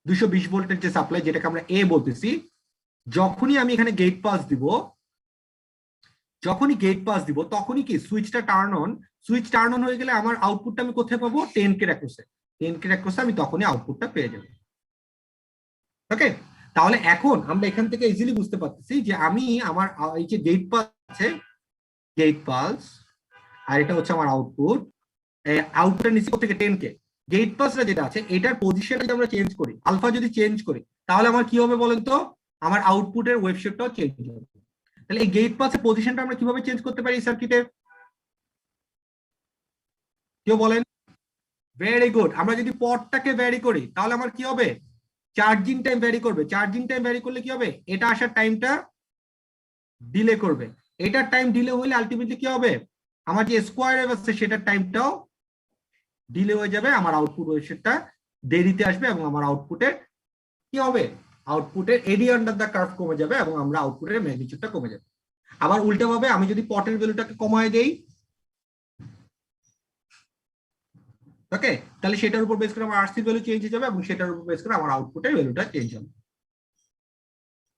[SPEAKER 1] 220 ভোল্টের যে সাপ্লাই যেটাকে আমরা এ বলতেছি, যখনই আমি এখানে গেট পাস দিব, তখনই কি সুইচটা turn on, switch turn on হয়ে গেলে আমার আউটপুটটা আমি কোথায় পাবো, 10K অ্যাক্রসে। 10K অ্যাক্রসে আমি তখনই আউটপুটটা পেয়ে যাব। ওকে, তাহলে এখন আমরা এখান থেকে ইজিলি বুঝতে পারতেছি যে আমি আমার এই যে গেট পাস আছে, গেট পালস, আর এটা হচ্ছে আমার আউটপুট। আউটপুটের নিচে থেকে 10K গেট পাসটা যেটা আছে এটার পজিশন যদি আমরা চেঞ্জ করি, আলফা যদি চেঞ্জ করি, তাহলে আমার কি হবে বলেন তো, আমার আউটপুটের ওয়েভ শেপটাও চেঞ্জ হবে। তাহলে এই গেট পাসের পজিশনটা আমরা কিভাবে চেঞ্জ করতে পারি সার্কিটের, কেউ বলেন? Very good. আমরা যদি পটটাকে ভ্যারি করি তাহলে আমার কি হবে, চার্জিং টাইম ভ্যারি করবে। চার্জিং টাইম ভ্যারি করলে কি হবে, এটা আসার টাইমটা ডিলে করবে। এটার টাইম ডিলে হলে আলটিমেটলি কি হবে, আমার যে স্কোয়ার ওয়েভ আছে সেটার টাইমটাও ডিলে হয়ে যাবে, আমার আউটপুট ওয়েভটা দেরিতে আসবে এবং আমার আউটপুটের কি হবে, আউটপুটের এরিয়া আন্ডার দ্য কার্ভ কমে যাবে এবং আমরা আউটপুটের ম্যাগনিটিউডটা কমে যাবে। আবার উল্টাভাবে আমি যদি পটের ভ্যালুটাকে কমায় দেই, ওকে, তাহলে সেটার উপর বেস করে আমার আরসি ভ্যালু চেঞ্জ হয়ে যাবে এবং সেটার উপর বেস করে আমার আউটপুটের ভ্যালুটা চেঞ্জ হবে।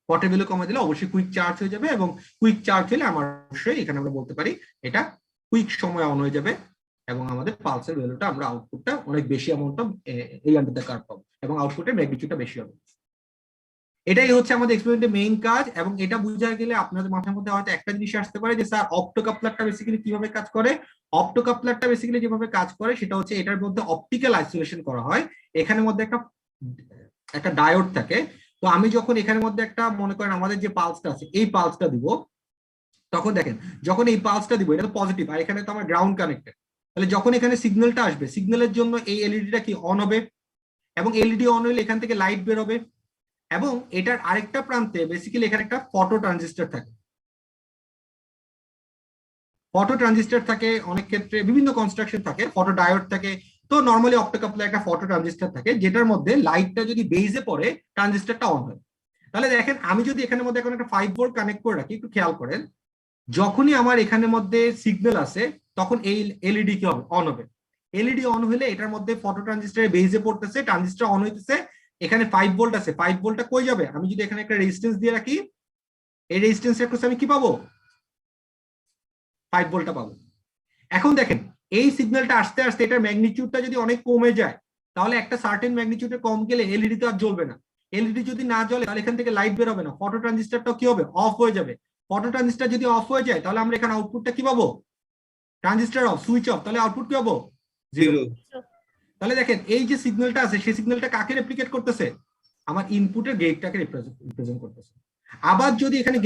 [SPEAKER 1] পটের ভ্যালু কমে দিলে অবশ্যই কুইক চার্জ হয়ে যাবে এবং কুইক চার্জ হলে আমার অবশ্যই এখানে আমরা বলতে পারি এটা কুইক সময় অন হয়ে যাবে এবং আমাদের পালসের ভ্যালুটা আমরা আউটপুটটা অনেক বেশি অ্যামাউন্ট অফ এই আন্ডার দ্য কার্ভ পাবো এবং আউটপুটের ম্যাগনিটিউডটা বেশি হবে। এটাই হচ্ছে আমাদের এক্সপেরিমেন্টের মেইন কাজ। এবং এটা বুঝা গেলে আপনাদের মাথার মধ্যে হয়তো একটা জিনিস আসতে পারে যে স্যার অপ্টোকাপলারটা বেসিক্যালি কিভাবে কাজ করে। অপ্টোকাপলারটা বেসিক্যালি যেভাবে কাজ করে সেটা হচ্ছে এটার মধ্যে অপটিক্যাল আইসোলেশন করা হয়। এখানের মধ্যে একটা ডায়োড থাকে। তো আমি যখন এখানের মধ্যে একটা মনে করেন আমাদের যে পালসটা আছে এই পালসটা দিব, তখন দেখেন যখন এই পালসটা দিব এটা তো পজিটিভ আর এখানে তো আমার গ্রাউন্ড কানেক্টেড, তাহলে যখন এখানে সিগন্যালটা আসবে সিগন্যালের জন্য এই এলইডিটা কি অন হবে এবং এলইডি অন হলে এখান থেকে লাইট বের হবে। এবং এটার আরেকটা প্রান্তে বেসিক্যালি এখানে একটা ফটো ট্রানজিস্টর থাকে। ফটো ট্রানজিস্টর থাকে অনেক ক্ষেত্রে, বিভিন্ন কনস্ট্রাকশন থাকে, ফটো ডায়োড থাকে। তো নর্মালি অপ্টোকাপলার একটা ফটো ট্রানজিস্টর থাকে যেটার মধ্যে লাইটটা যদি বেজে পড়ে ট্রানজিস্টরটা অন হয়। তাহলে দেখেন আমি যদি এখানের মধ্যে এখন একটা 5 ভোল্ট কানেক্ট করে রাখি, একটু খেয়াল করেন, যখনই আমার এখানের মধ্যে সিগন্যাল আসে তখন এই এলইডি কি হবে, অন হবে। এলইডি অন হলে এটার মধ্যে ফটো ট্রানজিস্টরে বেজে পড়তেছে, ট্রানজিস্টর অন হইতেছে, এখানে 5 ভোল্ট আছে, 5 ভোল্টটা কই যাবে, আমি যদি এখানে একটা রেজিস্ট্যান্স দিয়ে রাখি এই রেজিস্ট্যান্স একটু আমি কি পাবো, 5 ভোল্টটা পাবো। এখন দেখেন এই সিগন্যালটা আসতে আসতে এটার ম্যাগনিটিউডটা যদি অনেক কমে যায় তাহলে একটা সার্টেন ম্যাগনিটিউডে কম গেলে এলইডি তো আর জ্বলবে না। এলইডি যদি না জ্বলে তাহলে এখান থেকে লাইট বের হবে না, ফটো ট্রানজিস্টরটাও কি হবে, অফ হয়ে যাবে। ফটো ট্রানজিস্টর যদি অফ হয়ে যায় তাহলে আমরা এখানে আউটপুটটা কি পাবো, ট্রানজিস্টর অফ, সুইচ অফ, তাহলে আউটপুট কি পাবো, জিরো। তাহলে দেখেন এই যে সিগন্যালটা আছে সেই সিগন্যালটা কাকে রেপ্লিকেট করতেছে, আমার ইনপুটের গেটটাকে রিপ্রেজেন্ট করতেছে। আবার যদি এখানে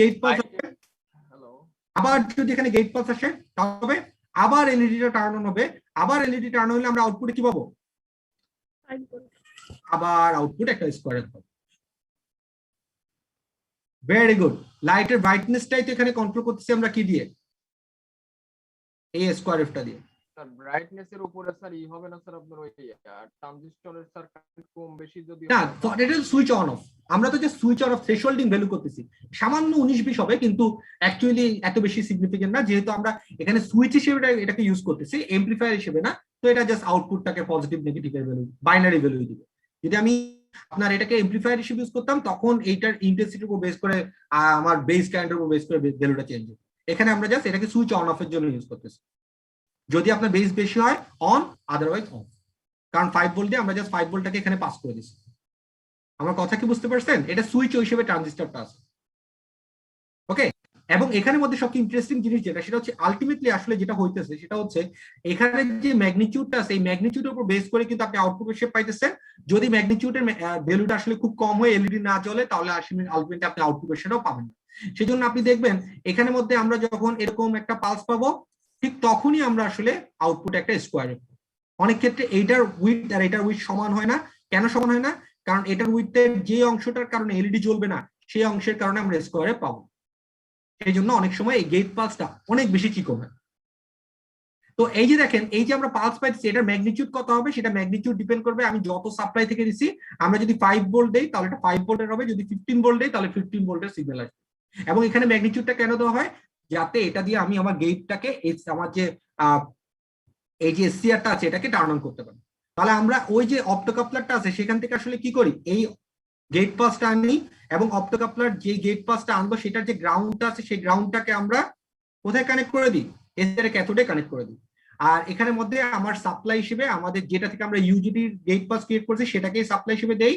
[SPEAKER 1] গেট পাস আসে তবে আবার এলইডিটা টার্ন অন হবে, আবার এলইডি টার্ন হলে আমরা আউটপুটে কি পাবো, আবার আউটপুট একটা স্কোয়ার পাবো। Very good. লাইটের ব্রাইটনেসটাই তো এখানে কন্ট্রোল করতেছি আমরা কি দিয়ে, এই স্কোয়ার এফটা দিয়ে।
[SPEAKER 2] স্যার ব্রাইটনেস এর উপরে স্যার ই হবে না স্যার আপনার ওই ট্রানজিস্টরের স্যার কারেন্ট কম বেশি যদি
[SPEAKER 1] না, এটা সুইচ অন অফ, আমরা তো যে সুইচ অন অফ থ্রেশহোল্ডিং ভ্যালু করতেছি, সামান্য 19-20 হবে কিন্তু অ্যাকচুয়ালি এত বেশি সিগনিফিকেন্ট না, যেহেতু আমরা এখানে সুইচ হিসেবে এটাকে ইউজ করতেছি, এমপ্লিফায়ার হিসেবে না। তো এটা জাস্ট আউটপুটটাকে পজিটিভ নেগেটিভ এর ভ্যালু, বাইনারি ভ্যালু দিবে। যদি আমি আপনার এটাকে এমপ্লিফায়ার হিসেবে ইউজ করতাম তখন এইটার ইন্টেন্সিটির উপর বেস করে আমার বেস কারেন্টের উপর বেস করে ভ্যালুটা চেঞ্জ হবে। এখানে আমরা জাস্ট এটাকে সুইচ অন অফ এর জন্য ইউজ করতেছি। যদি আপনার বেস বেশি হয় অন, আদারওয়াইজ অফ, কারণ 5 ভোল্ট দিয়ে আমরা জাস্ট 5 ভোল্টটাকে এখানে পাস করে দিচ্ছি। আমার কথা কি বুঝতে পারছেন? এটা সুইচ হিসেবে ট্রানজিস্টরটা আছে। ওকে, এবং এখানের মধ্যে সবচেয়ে ইন্টারেস্টিং জিনিস যেটা, সেটা হচ্ছে আলটিমেটলি আসলে যেটা হইতেছে সেটা হচ্ছে এখানে যে ম্যাগনিটিউডটা আছে এই ম্যাগনিটিউডের উপর বেস করে কিন্তু আপনি আউটপুট শেপ পাইতেছেন। যদি ম্যাগনিটিউডের ভ্যালুটা আসলে খুব কম হয়, এলইডি না জ্বলে, তাহলে আলটিমেটলি আপনি আউটপুট সেটাও পাবেন না। সেই জন্য আপনি দেখবেন এখানের মধ্যে আমরা যখন এরকম একটা পালস পাবো, ঠিক তখনই আমরা আসলে আউটপুট একটা স্কোয়ার। অনেক ক্ষেত্রে এইটার উইথ আর এটার উইথ সমান হয় না। কেন সমান হয় না? কারণ এটার উইথের যে অংশটার কারণে এলইডি জ্বলবে না, সেই অংশের কারণে আমরা স্কোয়ারে পাবো। সেই জন্য অনেক সময় এই গেট পালসটা অনেক বেশি চিকন হয়। তো এই যে দেখেন, এই যে আমরা পালস পাইছি, এটার ম্যাগনিটিউড কত হবে, সেটা ম্যাগনিটিউড ডিপেন্ড করবে আমি যত সাপ্লাই থেকে দিছি। আমরা যদি 5 ভোল্ট দেই তাহলে এটা 5 ভোল্টের হবে, যদি 15 ভোল্ট দেই তাহলে 15 ভোল্টের সিগন্যাল আসবে। এবং এখানে ম্যাগনিটিউডটা কেন দেওয়া হয়? যাতে এটা দিয়ে আমি আমার গেটটাকে আমার যে এই যে এসসিআরটা আছে এটাকে টার্ন অন করতে পারি। তাহলে আমরা ওই যে অপ্টোকাপলারটা আছে সেখান থেকে আসলে কি করি, এই গেট পাসটা আনি, এবং অপ্টোকাপলার যে গেট পাসটা আনবো সেটার যে গ্রাউন্ডটা আছে সেই গ্রাউন্ডটাকে আমরা কোথায় কানেক্ট করে দিই? এসসিআর ক্যাথোডে কানেক্ট করে দিই। আর এখানের মধ্যে আমার সাপ্লাই হিসেবে আমাদের যেটা থেকে আমরা ইউজিটির গেট পাস ক্রিয়েট করছি সেটাকেই সাপ্লাই হিসেবে দেই।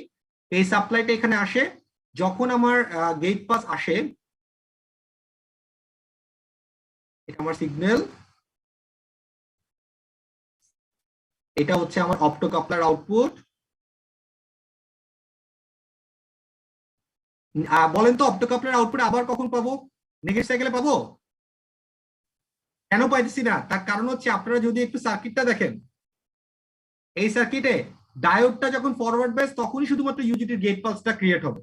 [SPEAKER 1] এই সাপ্লাইটা এখানে আসে, যখন আমার গেট পাস আসে, এটা আমার সিগন্যাল, এটা হচ্ছে আমার অপ্টোকাপলার আউটপুট। বলেন তো অপ্টোকাপলার আউটপুট আবার কখন পাবো? নেগেটিভ সাইকেলে পাবো? কেন পাইতেছি না? তার কারণ হচ্ছে আপনারা যদি একটু সার্কিটটা দেখেন, এই সার্কিটে ডায়োডটা যখন ফরওয়ার্ড বাইস তখনই শুধুমাত্র ইউজিটির গেট পালসটা ক্রিয়েট হবে।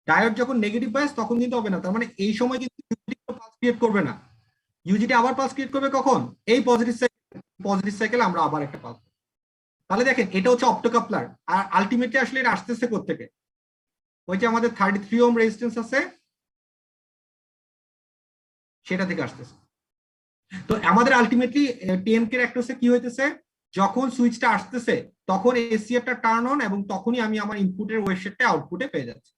[SPEAKER 1] ডায়োড যখন নেগেটিভ বাইস তখন কিন্তু হবে না। তার মানে এই সময় কিন্তু ইউজিটি পালস ক্রিয়েট করবে না। ইউজিটি আবার পালস ক্রিয়েট করবে কখন? এই পজিটিভ সাইকেল আমরা আবার একটা পালস। তাহলে দেখেন এটা হচ্ছে অপ্টোকাপলার। আর আলটিমেটলি আসলে এটা আসতেছে কোত্থেকে? ওই যে আমাদের 33 ওহম রেজিস্ট্যান্স আছে সেটা থেকে আসতেছে। তো আমাদের আলটিমেটলি 10 কে অ্যাক্ট্রেসে কি হইতেছে, যখন সুইচটা আসতেছে তখন এসসিআরটা টার্ন অন, এবং তখনই আমি আমার ইনপুটের ওয়েবশেটটা আউটপুটে পেয়ে যাচ্ছি।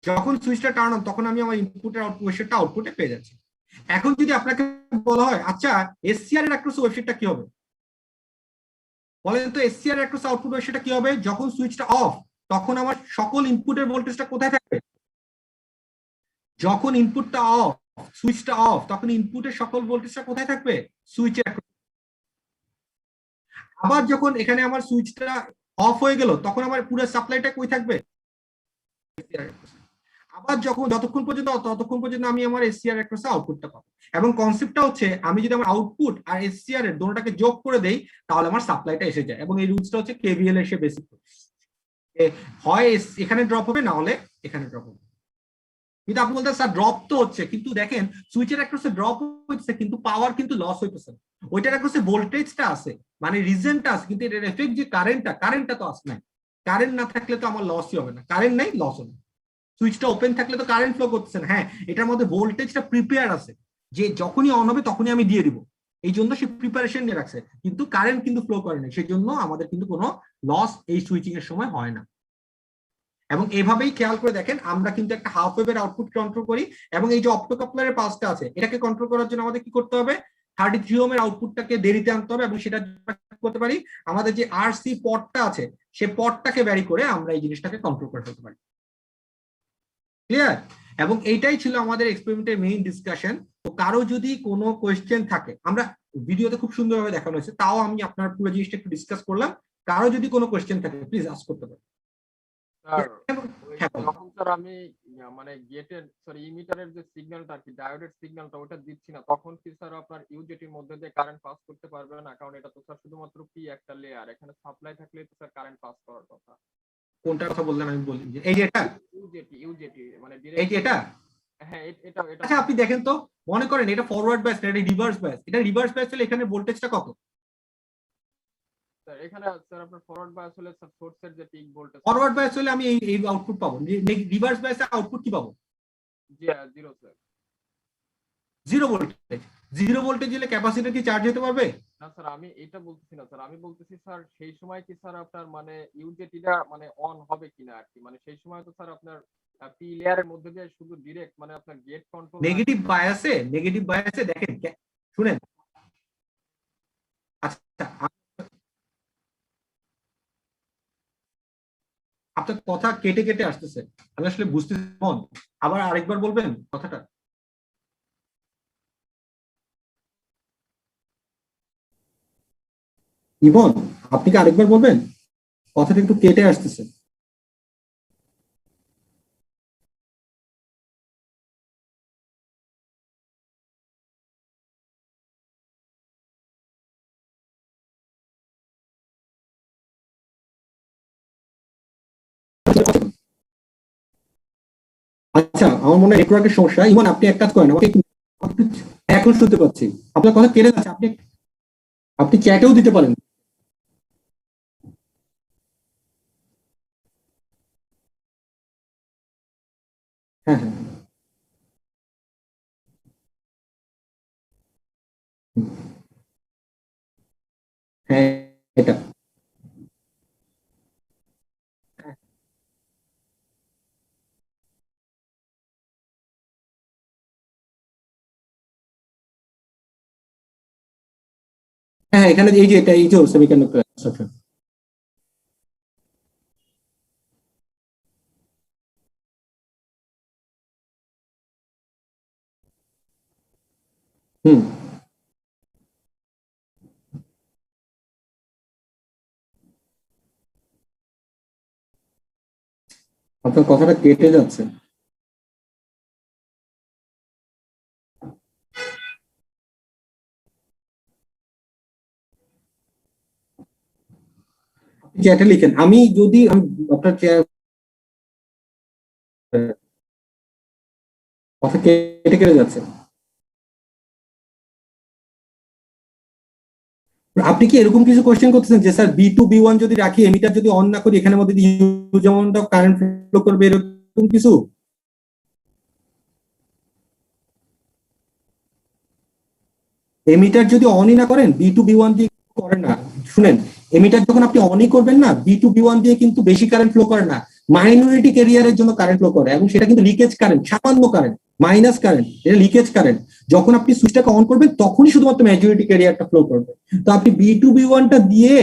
[SPEAKER 1] যখন সুইচটা টার্ন অন তখন আমি আমার ইনপুটের ওয়েবশেটটা আউটপুটে পেয়ে যাচ্ছি। এখন যদি আপনাকে বলা হয় আচ্ছা এসসিআর এর অ্যাক্ট্রেস ওয়েবশেটটা কি হবে, বলেন তো এসসিআর এর অ্যাক্ট্রেস আউটপুট ওয়েবশেটটা কি হবে? যখন সুইচটা অফ তখন আমার সকল ইনপুটের ভোল্টেজটা কোথায় থাকবে? যখন ইনপুটটা অফ, সুইচটা অফ, তখন ইনপুটের সকল ভোল্টেজটা কোথায় থাকবে? সুইচে। আবার যখন এখানে আমার সুইচটা অফ হয়ে গেল তখন আমার পুরো সাপ্লাইটা কই থাকবে? আবার যতক্ষণ পর্যন্ত আমি আমার এসসিআর অ্যাক্রসে আউটপুটটা পাবো। এবং কনসেপ্টটা হচ্ছে আমি যদি আমার আউটপুট আর এসসিআর এর দুটোটাকে যোগ করে দেই তাহলে আমার সাপ্লাইটা এসে যায়। এবং এই রুলসটা হচ্ছে কেভিএল এসে বেসিক, হয় এখানে ড্রপ হবে না হলে এখানে ড্রপ হবে। কিন্তু আপনি বলতে স্যার ড্রপ তো হচ্ছে, কিন্তু দেখেন সুইচের অ্যাক্রসে ড্রপ হচ্ছে কিন্তু পাওয়ার কিন্তু লস হইতেছে। ওইটার অ্যাক্রসে ভোল্টেজটা আছে, মানে রিজনটা আছে, কিন্তু এর এফেক্ট যে কারেন্টটা তো আসে নাই। কারেন্ট না থাকলে তো আমার লসই হবে না, কারেন্ট নাই লস হবে। সুইচটা ওপেন থাকলে তো কারেন্ট ফ্লো করতেছে না। হ্যাঁ, এটার মধ্যে ভোল্টেজটা প্রিপেয়ার আছে যে যখনই অন হবে তখনই আমি দিয়ে দিব, এই জন্য সে প্রিপারেশন নিয়ে রাখছে, কিন্তু কারেন্ট কিন্তু ফ্লো করে না। সেই জন্য আমাদের কিন্তু কোনো লস এই সুইচিং এর সময় হয় না। এবং এভাবেই খেয়াল করে দেখেন আমরা কিন্তু একটা হাফ ওয়েভের আউটপুট কন্ট্রোল করি, এবং এই যে অপ্টোকাপলারের পাসটা আছে এটাকে কন্ট্রোল করার জন্য আমাদের কি করতে হবে? 33 ওহমের আউটপুটটাকে দেরিতে আনতে হবে, এবং সেটা করতে পারি আমাদের যে আরসি পটটা আছে সে পটটাকে ভ্যারি করে আমরা এই জিনিসটাকে কন্ট্রোল করে ফেলতে পারি। ক্লিয়ার? এবং এইটাই ছিল আমাদের এক্সপেরিমেন্টের মেইন ডিসকাশন। তো কারো যদি কোনো কোয়েশ্চেন থাকে, আমরা ভিডিওতে খুব সুন্দরভাবে দেখানো হয়েছে, তাও আমি আপনার পুরো জিনিসটা একটু ডিসকাস করলাম। কারো যদি কোনো কোয়েশ্চেন থাকে প্লিজ আস্ক করতে পারেন।
[SPEAKER 2] স্যার
[SPEAKER 1] হ্যাঁ,
[SPEAKER 2] যখন স্যার আমি মানে গেটের ইমিটারের যে সিগন্যালটা আর কি ডায়োডের সিগন্যালটা ওটা দিচ্ছি না, তখন কি স্যার আপনার ইউজেটির মধ্যে দিয়ে কারেন্ট পাস করতে পারবে না? কারণ এটা তো স্যার শুধুমাত্র পি একটা লেয়ার, এখানে সাপ্লাই থাকলে তো স্যার কারেন্ট পাস করার কথা।
[SPEAKER 1] কোনটার কথা বললেন আমি বলি, এই যে এটা,
[SPEAKER 2] ইউজেটি মানে
[SPEAKER 1] এই যে এটা।
[SPEAKER 2] হ্যাঁ এটা
[SPEAKER 1] আচ্ছা আপনি দেখেন তো, মনে করেন এটা ফরওয়ার্ড ব্যাস, এটা রিভার্স ব্যাস। এটা রিভার্স ব্যাস হলে এখানে ভোল্টেজটা কত?
[SPEAKER 2] স্যার এখানে স্যার আপনার ফরওয়ার্ড বায়াস হলে স্যার সোর্সের যে পিক ভোল্টেজ,
[SPEAKER 1] ফরওয়ার্ড ব্যাস হলে আমি এই আউটপুট পাবো, রিভার্স ব্যাসে আউটপুট কি পাবো?
[SPEAKER 2] Zero sir.
[SPEAKER 1] Zero voltage. Zero voltage হলে ক্যাপাসিটর কি চার্জ হতে পারবে?
[SPEAKER 2] না স্যার আমি এটা বলতেছি না স্যার, আমি বলতেছি স্যার সেই সময় কি স্যার আপনার মানে ইউজেটিটা মানে অন হবে কিনা আর কি, মানে সেই সময় তো স্যার আপনার পি লেয়ারের মধ্যে দিয়ে শুধু ডিরেক্ট মানে আপনার গেট কন্ট্রোল
[SPEAKER 1] নেগেটিভ বায়াসে দেখেন, শুনেন। আচ্ছা আপনার কথা কেটে কেটে আসতেছে, আমি আসলে বুঝতে মন, আবার আরেকবার বলবেন কথাটা। ইমন, আপনি কি আরেকবার বলবেন? কথাটা একটু কেটে আসতেছে। আচ্ছা, আমার মনে হয় নেটওয়ার্কের সমস্যা। ইমন, আপনি এক কাজ করেন, আমাকে এখন শুনতে পাচ্ছি, আপনার কথা কেটে যাচ্ছে। আপনি আপনি চ্যাটেও দিতে পারেন। হ্যাঁ, হ্যাঁ, হ্যাঁ, এটা। হ্যাঁ, এখানে এই যে এটা, এই যে সেমিকন্ডাক্টর। আচ্ছা, হুম, আপনার কথাটা কেটে যাচ্ছে। চ্যাটে লিখেন, আমি যদি আপনার কথা কেটে কেটে যাচ্ছে। আপনি কি এরকম কিছু কোশ্চেন করতেছেন যে স্যার B2 B1 যদি রাখি, এমিটার যদি অন না করি, এখানের মধ্যে huge amount of current flow করবে, এরকম কিছু? এমিটার যদি অনই না করেন, B2 B1 দিয়ে করেন না। শুনেন, এমিটার যখন আপনি অনই করবেন না, B2 B1 দিয়ে কিন্তু বেশি কারেন্ট ফ্লো করে না, মাইনরিটি ক্যারিয়ারের জন্য কারেন্ট ফ্লো করে, এবং সেটা কিন্তু লিকেজ কারেন্ট, সামান্য কারেন্ট, মাইনাস কারেন্ট, এটা লিকেজ কারেন্ট। যখন আপনি সুইচটাকে অন করবেন, তখনই শুধুমাত্র মেজরিটি ক্যারিয়ারটা ফ্লো করবে। তো আপনি B2 B1টা দিয়ে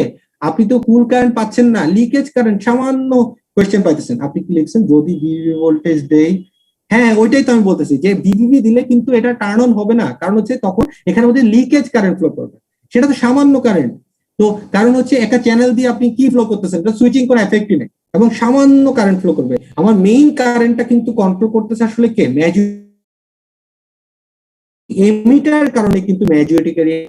[SPEAKER 1] আপনি তো ফুল কারেন্ট পাচ্ছেন না, লিকেজ কারেন্ট সামান্য কোয়েশ্চেন পাইতেছেন। আপনি কি লিখছেন, যদি বিভি ভোল্টেজ দেই? হ্যাঁ, ওইটাই তো আমি বলতেছি, যে বিভিভি দিলে কিন্তু এটা টার্ন অন হবে না, কারণ হচ্ছে তখন এখানে মধ্যে লিকেজ কারেন্ট ফ্লো করবে, সেটা তো সামান্য কারেন্ট। তো কারণ হচ্ছে একটা চ্যানেল দিয়ে আপনি কি ফ্লো করতেছেন, এটা সুইচিং করা এফেক্টই নেই, এবং সামান্য কারেন্ট ফ্লো করবে। আমার মেইন কারেন্টটা কিন্তু কন্ট্রোল করতেছে আসলে কে? এমিটার কারণে কিন্তু মেজরিটি ক্যারিয়ার।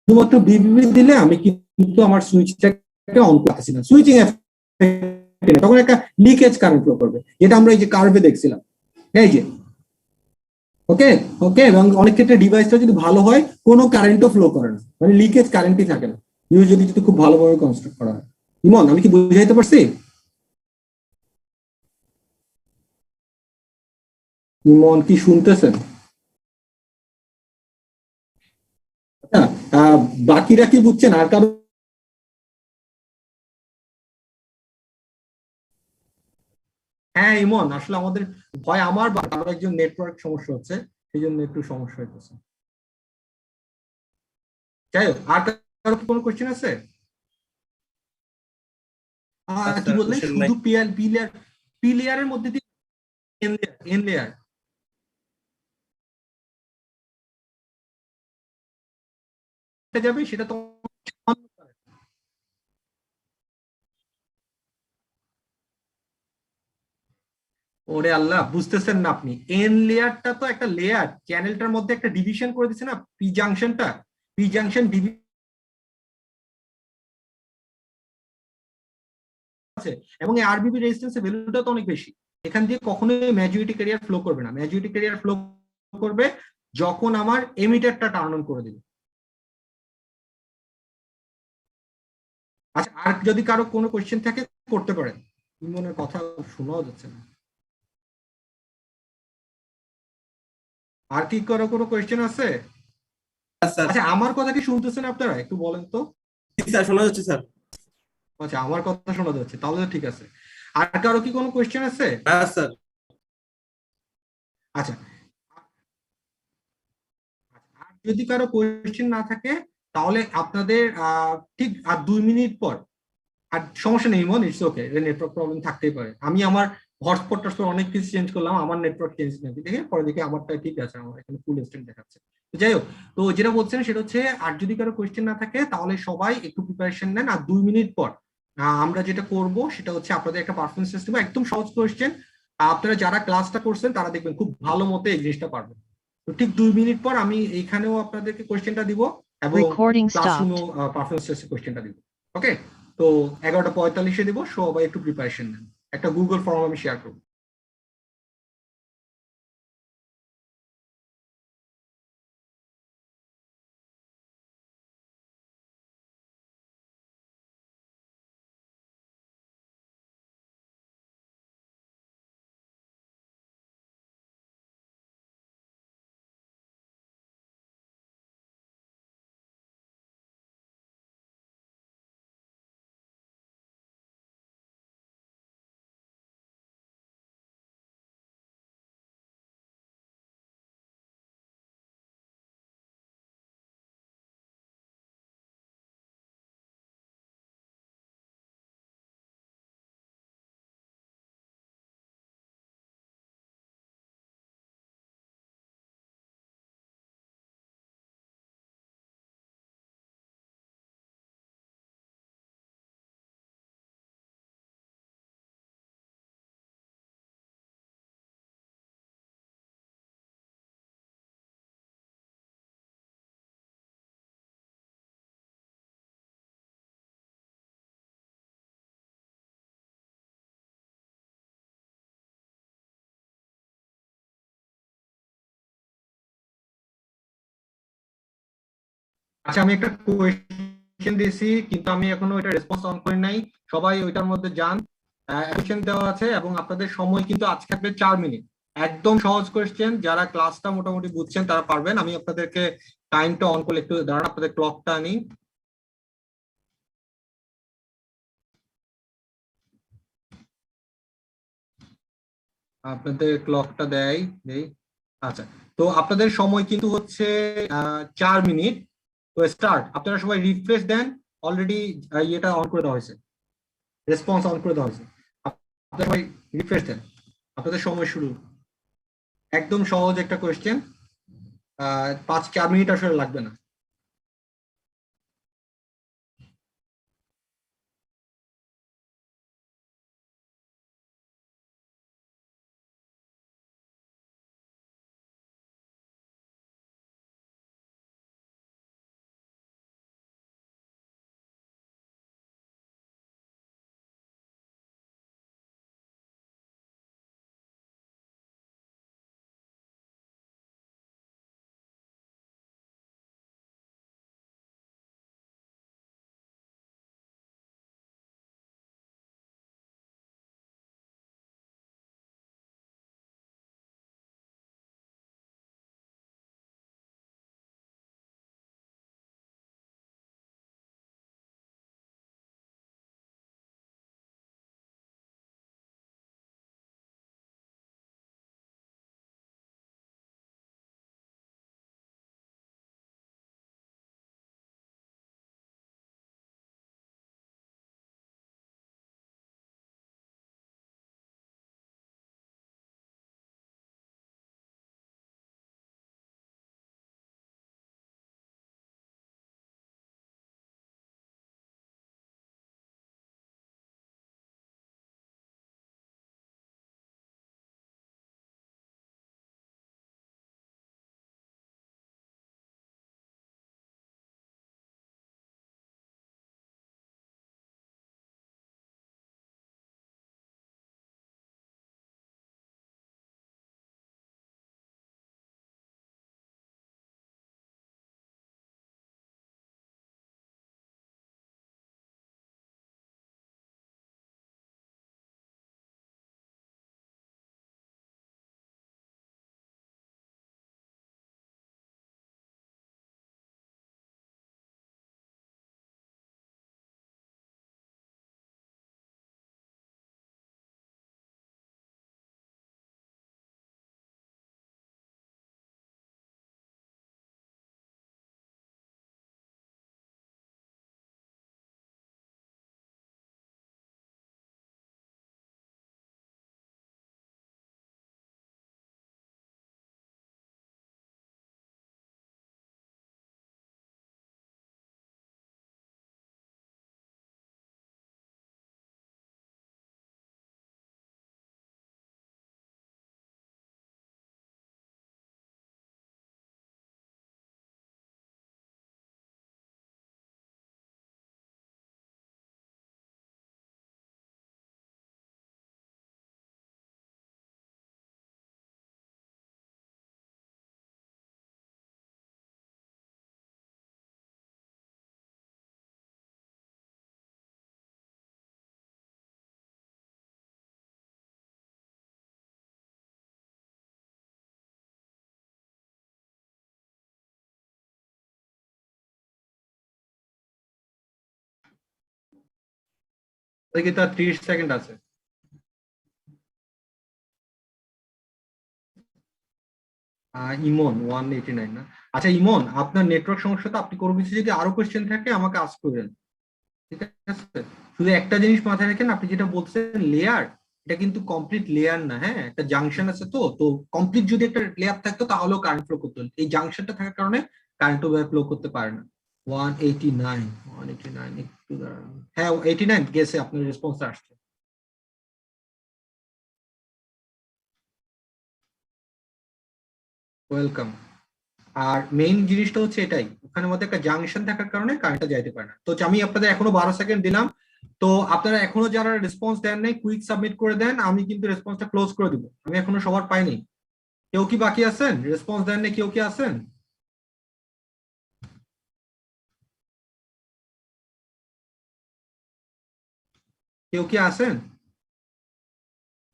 [SPEAKER 1] শুধুমাত্র বিভিভি দিলে আমি কিন্তু আমার সুইচটাকে অন করতেছি না, সুইচিং এফেক্ট, তখন একটা লিকেজ কারেন্ট ফ্লো করবে, যেটা আমরা এই যে কার্ভে দেখছিলাম, এই যে। ওকে, ওকে, এবং অনেক ক্ষেত্রে ডিভাইসটা যদি ভালো হয়, কোনো কারেন্টও ফ্লো করে না, মানে লিকেজ কারেন্টই থাকে না, যদি খুব ভালোভাবে কনস্ট্রাক্ট করা হয়। ইমন, আমি কি বুঝাইতে পারছি? ইমন কি শুনতেছেন? আচ্ছা, বাকিরা কি বুঝছেন? আর কারো? হ্যাঁ ইমন, আসলে আমাদের ভয়, আমার বা কারো একজন নেটওয়ার্ক সমস্যা হচ্ছে, সেই জন্য একটু সমস্যা হইতেছে। যাই হোক, আর কারো কি কোনো কোশ্চেন আছে? কি বললেন,
[SPEAKER 4] কোশ্চেন নাই।
[SPEAKER 1] শুধু পি লেয়ারের মধ্যে দিয়ে এন লেয়ার যাবে, সেটা তো। ওরে আল্লাহ, বুঝতেছেন না আপনি? এন লেয়ারটা তো একটা লেয়ার, চ্যানেলটার মধ্যে একটা ডিভিশন করে দিচ্ছে না, পি জাংশনটা, পি জাংশন আছে, এবং এই আরবিবি রেজিস্ট্যান্সের ভ্যালুটা তো অনেক বেশি। এখান দিয়ে কখনোই মেজরিটি ক্যারিয়ার ফ্লো করবে না, মেজরিটি ক্যারিয়ার ফ্লো করবে যখন আমার এমিটারটা টার্ন অন করে দিবে। আচ্ছা, আর যদি কারো কোনো কোশ্চেন থাকে করতে পারেন। ইমনের কথা শোনাও যাচ্ছে না। আর কি কারো কোনো কোশ্চেন আছে?
[SPEAKER 4] স্যার,
[SPEAKER 1] আচ্ছা, আমার কথা কি শুনতেছেন আপনারা, একটু বলেন তো।
[SPEAKER 4] স্যার শোনা যাচ্ছে স্যার।
[SPEAKER 1] আচ্ছা, আমার কথা শোনা যাচ্ছে, তাহলে তো ঠিক আছে। আর কারো কি কোনো কোশ্চেন আছে?
[SPEAKER 4] হ্যাঁ স্যার।
[SPEAKER 1] আচ্ছা, আর যদি কারো কোশ্চেন না থাকে, তাহলে আপনাদের ঠিক আর 2 মিনিট পর আর সমস্যা নেই মন, ইটস ওকে, নেটওয়ার্ক প্রবলেম থাকতেই পারে। আমি আমার হটস্পটটা অনেক কিছু চেঞ্জ করলাম, আমার নেটওয়ার্ক চেঞ্জ নাকি দেখে পরে দেখে আমারটা ঠিক আছে, আমার এখানে ফুল স্ট্রিম দেখাচ্ছে। তো যাই হোক, তো যেটা বলছেন সেটা হচ্ছে, আর যদি কারো কোয়েশ্চেন না থাকে তাহলে সবাই একটু প্রিপারেশন নেন। আর 2 মিনিট পর আমরা যেটা করব সেটা হচ্ছে আপনাদের একটা পারফরমেন্স টেস্ট দেবো, একদম সহজ কোয়েশ্চেন। আপনারা যারা ক্লাসটা করছেন তারা দেখবেন খুব ভালো মতো এই জিনিসটা পারবেন। তো ঠিক 2 মিনিট পর আমি এইখানেও আপনাদেরকে কোয়েশ্চেনটা দিব এবং
[SPEAKER 6] Recording
[SPEAKER 1] ক্লাসরুমেও
[SPEAKER 6] stopped.
[SPEAKER 1] পারফরমেন্স টেস্টের কোয়েশ্চেনটা দিব। ওকে, তো 11:45 দিব, সবাই একটু প্রিপারেশন নেন। একটা গুগল ফর্ম আমি শেয়ার করবো। আচ্ছা, আমি একটা কোয়েশ্চেন দিয়েছি কিন্তু আমি এখনো এটা রেসপন্স অন করি নাই। সবাই ওইটার মধ্যে যান, কোয়েশ্চেন দেওয়া আছে এবং আপনাদের সময় কিন্তু আজকে থাকবে 4 মিনিট। একদম সহজ কোয়েশ্চেন, যারা ক্লাসটা মোটামুটি বুঝছেন তারা পারবেন। আমি আপনাদেরকে টাইমটা অন করলে একটু দাঁড়ান, আপনাদের ক্লকটা আনি। আপনাদের ক্লকটা দেয় দেই। আচ্ছা, তো আপনাদের সময় কিন্তু হচ্ছে 4 মিনিট। তো স্টার্ট, আপনারা সবাই রিফ্রেশ দেন। অলরেডি ইয়েটা অন করে দেওয়া হয়েছে, রেসপন্স অন করে দেওয়া হয়েছে। আপনারা সবাই রিফ্রেশ দেন, আপনাদের সময় শুরু। একদম সহজ একটা কোয়েশ্চেন, 4 মিনিট আসলে লাগবে না। দেখি তার 30 সেকেন্ড আছে। ইমন 189 না। আচ্ছা ইমন, আপনার নেটওয়ার্ক সমস্যা, তো আপনি কোনো কিছু যদি আরো কোশ্চেন থাকে আমাকে আস্ক করবেন, ঠিক আছে? শুধু একটা জিনিস মাথায় রাখেন, আপনি যেটা বলছেন লেয়ার, এটা কিন্তু কমপ্লিট লেয়ার না, হ্যাঁ একটা জাংশন আছে, তো তো কমপ্লিট যদি একটা লেয়ার থাকতো তাহলেও কারেন্ট ফ্লো করতো, এই জাংশনটা থাকার কারণে কারেন্ট ফ্লো করতে পারে না। 189 189 একটু দাঁড়ান। হ্যাঁ 89 গেছে, আপনার রেসপন্স আসছে। ওয়েলকাম। আর মেইন জিনিসটা হচ্ছে এটাই, ওখানের মধ্যে একটা জাংশন থাকার কারণে কারেন্টটা যাইতে পারে না। তো আমি আপনাদের এখনো 12 সেকেন্ড দিলাম, তো আপনারা এখনো যারা রেসপন্স দেন নাই কুইক সাবমিট করে দেন, আমি কিন্তু রেসপন্সটা ক্লোজ করে দিব। আমি এখনো সবার পাইনি। কেউ কি বাকি আছেন? রেসপন্স দেন নাই কেউ কি আছেন? কেউ কি আছেন?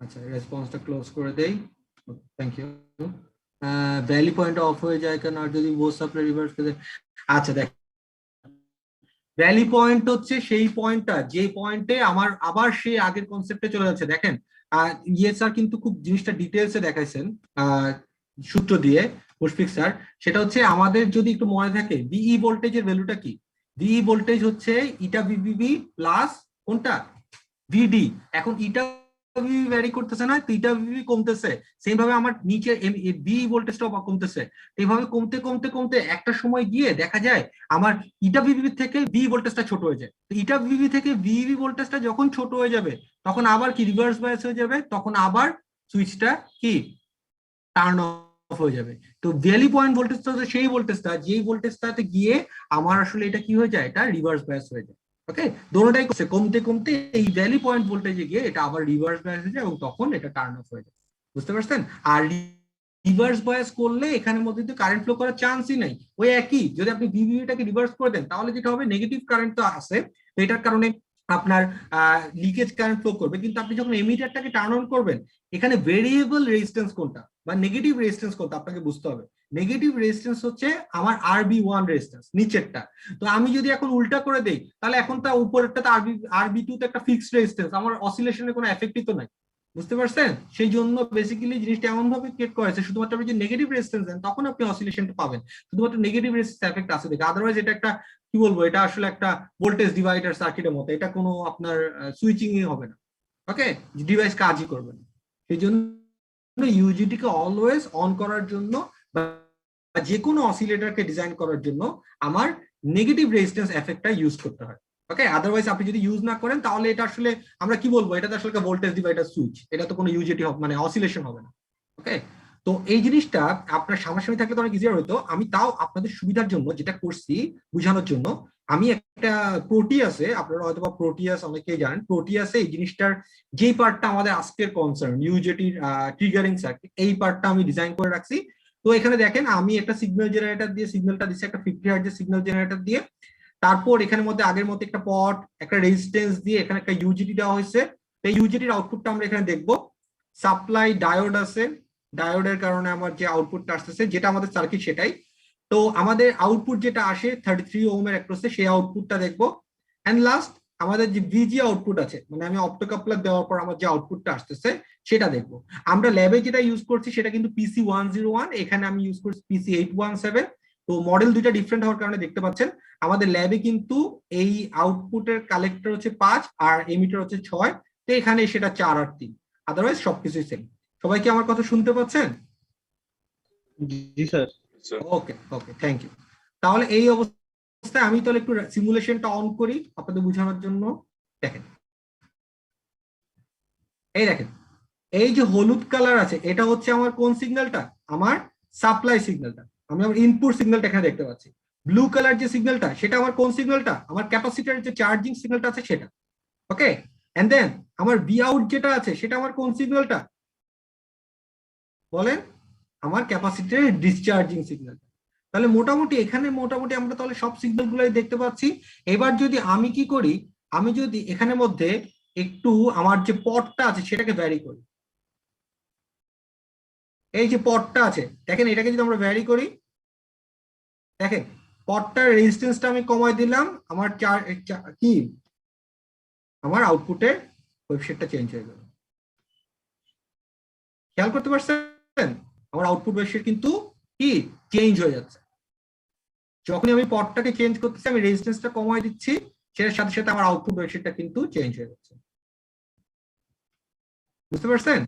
[SPEAKER 1] আচ্ছা রেসপন্সটা ক্লোজ করে দেই। Thank you. Valley point off হয়ে যায় কেন আর যদি বোস সাপ্লাই রিভার্স করে? আচ্ছা দেখ, ভ্যালি পয়েন্ট হচ্ছে সেই পয়েন্টটা যে পয়েন্টে আমার আবার সেই আগের কনসেপ্টে চলে যাচ্ছে। দেখেন ইয়ে স্যার কিন্তু খুব জিনিসটা ডিটেলসে দেখাইছেন সূত্র দিয়ে, মুশফিক স্যার। সেটা হচ্ছে আমাদের যদি একটু মনে থাকে বিই ভোল্টেজের ভ্যালুটা কি, বিই ভোল্টেজ হচ্ছে ইটা ভিভিবি প্লাস কোনটা ভিডি। এখন ইটা ভিভি ভ্যারি করতেছে না, তো ইটা ভিভি কমতেছে, সেম ভাবে আমার নিচে বি ভোল্টেজটাও কমতেছে। এইভাবে কমতে কমতে কমতে একটা সময় গিয়ে দেখা যায় আমার ইটা ভিভি থেকে বি ভোল্টেজটা ছোট হয়ে যায়। তো ইটা ভিভি থেকে ভিভি ভোল্টেজটা যখন ছোট হয়ে যাবে তখন আবার কি রিভার্স বায়াস হয়ে যাবে, তখন আবার সুইচটা কি টার্ন অফ হয়ে যাবে। তো ভ্যালি পয়েন্ট ভোল্টেজটা হচ্ছে সেই ভোল্টেজটা যেই ভোল্টেজটাতে গিয়ে আমার আসলে এটা কি হয়ে যায়, এটা রিভার্স বায়াস হয়ে যায়। ওকে, দোনোটাই কমতে কমতে এই ভ্যালি পয়েন্ট ভোল্টেজে গিয়ে এটা আবার রিভার্স বায়াস হয়ে যায় এবং তখন এটা টার্ন অফ হয়ে যায়। বুঝতে পারছেন? আর রিভার্স বায়াস করলে এখানের মধ্যে তো কারেন্ট ফ্লো করার চান্সই নাই। ওই একই, যদি আপনি ভিভিটাকে রিভার্স করে দেন তাহলে যেটা হবে নেগেটিভ কারেন্ট তো আসে, এটার কারণে আপনার লিকেজ কারেন্ট ফ্লো করবে। কিন্তু আপনি যখন এমিটারটাকে টার্ন অন করবেন, এখানে ভেরিয়েবল রেজিস্ট্যান্স কোনটা বা নেগেটিভ রেজিস্ট্যান্স কোনটা আপনাকে বুঝতে হবে। নেগেটিভ রেজিস্ট্যান্স হচ্ছে আমার আরবি1 রেজিস্ট্যান্স, নিচেরটা। তো আমি যদি এখন উল্টা করে দেই তাহলে এখন তা উপরেরটা তো আরবি2 তে একটা ফিক্সড রেজিস্ট্যান্স, আমার অসিলেশনের কোনো এফেক্টই তো নাই। বুঝতে পারছেন? সেই জন্য বেসিক্যালি জিনিসটা এমন ভাবে ক্রিয়েট করা হয়েছে, শুধুমাত্র আপনি যদি নেগেটিভ রেজিস্ট্যান্স দেন তখন আপনি অসিলেশনটা পাবেন, শুধুমাত্র নেগেটিভ রেজিস্ট্যান্স এফেক্ট আছে দেখে। আদারওয়াইজ এটা একটা কি বলবো, এটা আসলে একটা ভোল্টেজ ডিভাইডার সার্কিটের মতো, এটা কোনো আপনার সুইচিংই হবে না। ওকে, ডিভাইস কাজই করবে না। সেই জন্য ইউজিটি কে অলওয়েজ অন করার জন্য বা যে কোনো অসিলেটরকে ডিজাইন করার জন্য আমার নেগেটিভ রেজিস্ট্যান্স এফেক্টটা ইউজ করতে হয়। ওকে, আদারওয়াইজ আপনি যদি ইউজ না করেন তাহলে এটা আসলে আমরা কি বলবো, এটা তো আসলে ভোল্টেজ ডিভাইডার সুইচ, এটা তো কোনো ইউজিটি মানে অসিলেশন হবে না। ওকে, তো এই জিনিসটা আপনার সামনাসামনি থাকলে তো অনেক ইজিয়ার হতো। আমি তাও আপনাদের সুবিধার জন্য যেটা করছি বোঝানোর জন্য, আমি একটা প্রোটিয়াসে, আপনারা হয়তো বা প্রোটিয়াস অনেকেই জানেন, প্রোটিয়াসে এই জিনিসটার যেই পার্টটা আমাদের আজকের কনসার্ন ইউজেটির ট্রিগারিং সার্কিট, এই পার্টটা আমি ডিজাইন করে রাখছি। তো এখানে দেখেন আমি একটা সিগন্যাল জেনারেটর দিয়ে সিগন্যালটা দিচ্ছি, একটা 50 হার্টজের সিগন্যাল জেনারেটর দিয়ে। তারপর এখানের মধ্যে আগের মতো একটা পট, একটা রেজিস্ট্যান্স দিয়ে এখানে একটা ইউজিটি দেওয়া হয়েছে। এই ইউজিটির আউটপুটটা আমরা এখানে দেখবো। সাপ্লাই ডায়োড আছে, ডায়োডের কারণে আমার যে আউটপুটটা আসতেছে যেটা আমাদের সার্কিট সেটাই। তো আমাদের আউটপুট যেটা আসে 33 ওহমের অ্যাক্রসে, সেই আউটপুটটা দেখবো। এন্ড লাস্ট আমাদের যে ভিজি আউটপুট আছে, মানে আমি অপ্টোকাপলার দেওয়ার পর আমার যে আউটপুটটা আসতেছে সেটা দেখবো। আমরা ল্যাবে যেটা ইউজ করছি সেটা কিন্তু PC101, এখানে আমি ইউজ করছি PC817। তো মডেল দুইটা ডিফারেন্ট হওয়ার কারণে দেখতে পাচ্ছেন আমাদের ল্যাবে কিন্তু এই আউটপুটের কালেক্টর হচ্ছে 5 আর এমিটার হচ্ছে 6, তো এখানে সেটা 4 আর 3, আদারওয়াইজ সবকিছুই সেম। সবাই কি আমার কথা শুনতে পাচ্ছেন?
[SPEAKER 3] জি sir.
[SPEAKER 1] Okay okay, thank you. তাহলে এই অবস্থায় আমি তাহলে একটু সিমুলেশনটা অন করি আপনাদের বোঝানোর জন্য। দেখেন, এই দেখেন, এই যে হলুদ কালার আছে এটা হচ্ছে আমার কোন সিগন্যালটা, আমার সাপ্লাই সিগন্যালটা, আমি আমার ইনপুট সিগন্যালটা এখানে দেখতে পাচ্ছি। ব্লু কালার যে সিগন্যালটা সেটা আমার কোন সিগন্যালটা, আমার ক্যাপাসিটরের যে চার্জিং সিগন্যালটা আছে সেটা। ওকে, এন্ড দেন আমার বি আউট যেটা আছে সেটা আমার কোন সিগন্যালটা বলেন, আমার ক্যাপাসিটরের ডিসচার্জিং সিগন্যাল। তাহলে মোটামুটি এখানে মোটামুটি আমরা তাহলে সব সিগন্যাল গুলাই দেখতে পাচ্ছি। এবার যদি আমি কি করি, আমি যদি এখানের মধ্যে একটু আমার যে পটটা আছে সেটাকে ভ্যারি করি, এই যে পটটা আছে দেখেন, এটাকে যদি আমরা ভ্যারি করি, দেখেন পটটার রেজিস্ট্যান্সটা আমি কমাই দিলাম, আমার কি আমার আউটপুটে ওয়েবশেডটা চেঞ্জ হয়ে গেল। খেয়াল করতে পারছেন আমার আউটপুট ওয়েবশেড কিন্তু কি চেঞ্জ হয়ে যাচ্ছে। যখনই আমি পটটাকে চেঞ্জ করতেছি, আমি রেজিস্ট্যান্সটা কমায় দিচ্ছি, সেটার সাথে সাথে আমার আউটপুট ওয়েবশেডটা কিন্তু চেঞ্জ হয়ে যাচ্ছে। বুঝতে পারছেন?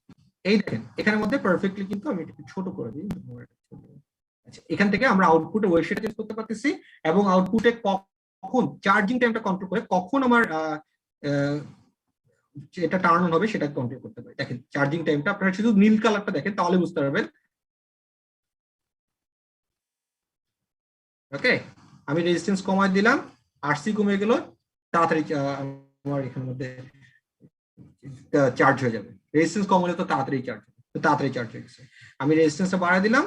[SPEAKER 1] এই দেখেন এখানের মধ্যে পারফেক্টলি কিন্তু আমি একটু ছোট করে দিই। আচ্ছা, এখান থেকে আমরা আউটপুটে ওয়েবশেড চেঞ্জ করতে পারতেছি এবং আউটপুটে কখন চার্জিং টাইমটা কন্ট্রোল করে কখন আমার এটা টার্ন অন হবে সেটা কন্ট্রোল করতে পারি। দেখেন চার্জিং টাইমটা আপনারা শুধু নীল কালারটা দেখেন তাহলে বুঝতে পারবেন। ওকে, আমি রেজিস্ট্যান্স কমায় দিলাম, আরসি কমে গেল, তাড়াতাড়ি আমার এখানের মধ্যে চার্জ হয়ে যাবে। রেজিস্ট্যান্স কম হলে তো তাড়াতাড়ি চার্জ হবে, তো তাড়াতাড়ি চার্জ হয়ে গেছে। আমি রেজিস্ট্যান্সটা বাড়ায় দিলাম,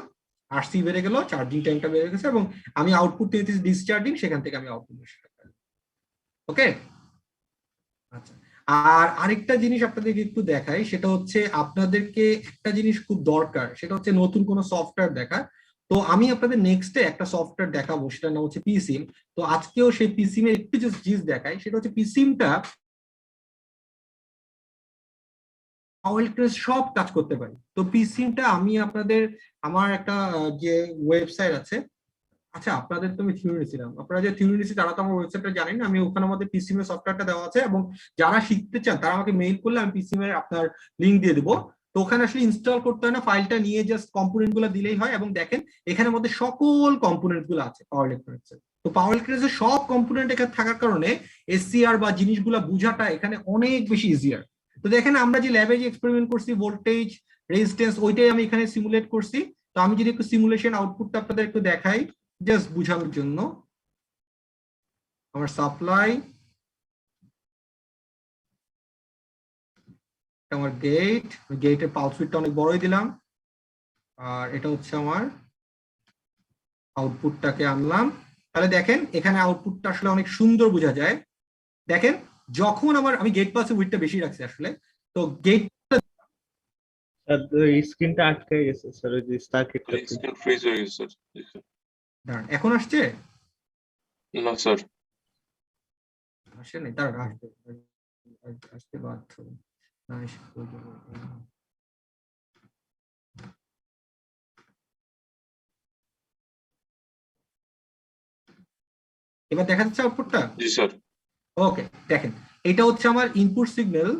[SPEAKER 1] আরসি বেড়ে গেল, চার্জিং টাইমটা বেড়ে গেছে এবং আমি আউটপুট নিতেছি ডিসচার্জিং, সেখান থেকে আমি আউটপুট। ওকে, আচ্ছা। আর আরেকটা জিনিস আপনাদেরকে একটু দেখাই, সেটা হচ্ছে আপনাদেরকে একটা জিনিস খুব দরকার, সেটা হচ্ছে নতুন কোনো সফটওয়্যার দেখা। তো আমি আপনাদের নেক্সটে একটা সফটওয়্যার দেখাবো, সেটার নাম হচ্ছে পিসিম। তো আজকেও সেই পিসিম এর একটু জিনিস দেখাই, সেটা হচ্ছে পিসিমটা সব কাজ করতে পারি। তো পিসিমটা আমি আপনাদের আমার একটা যে ওয়েবসাইট আছে, আচ্ছা আপনাদের তো আমি থিওরি নিয়েছিলাম, আপনারা যে থিওরি নিয়েছি তারা তো আমার ওয়েবসাইটটা জানেন, আমি ওখানে আমাদের পিসিএম এর সফটওয়্যারটা দেওয়া আছে এবং যারা শিখতে চান তারা আমাকে মেইল করলে আমি পিসিএম এর আপনার লিংক দিয়ে দেবো। তো ওখানে আসলে ইনস্টল করতে হয় না, ফাইলটা নিয়ে জাস্ট কম্পোনেন্ট গুলো দিলেই হয় এবং দেখেন এখানের মধ্যে সকল কম্পোনেন্ট গুলো আছে পাওয়ার ইলেকট্রনিক্স এর। তো পাওয়ার ইলেকট্রনিক্স এর সব কম্পোনেন্ট এখানে থাকার কারণে এসসিআর বা জিনিসগুলো বোঝাটা এখানে অনেক বেশি ইজিয়ার। তো দেখেন আমরা যে ল্যাবে যে এক্সপেরিমেন্ট করছি ভোল্টেজ রেজিস্ট্যান্স ওইটাই আমি এখানে সিমুলেট করছি। তো আমি যদি একটু সিমুলেশন আউটপুটটা আপনাদের একটু দেখাই জাস্ট বুঝানোর জন্য। আমার সাপ্লাই, আমার গেট, গেটের পালস উইডটা অনেক বড়ই দিলাম, আর এটা হচ্ছে আমার আউটপুটটাকে আনলাম। তাহলে দেখেন এখানে আউটপুটটা আসলে অনেক সুন্দর বোঝা যায়। দেখেন যখন আমি গেট পালসের উইডটা বেশি রাখছি আসলে, তো গেট
[SPEAKER 3] স্ক্রিনটা আটকে গেছে স্যার, ওই যে সার্কিটটা।
[SPEAKER 6] স্ক্রিন ফ্রিজ হয়ে গেছে স্যার।
[SPEAKER 1] এখন আসছে
[SPEAKER 6] না স্যার।
[SPEAKER 1] আসে নাই, তার আসবে, আসতে বাধ্য। এবার দেখা যাচ্ছে আউটপুটটা?
[SPEAKER 6] জি স্যার।
[SPEAKER 1] ওকে, দেখেন এটা হচ্ছে আমার ইনপুট সিগন্যাল,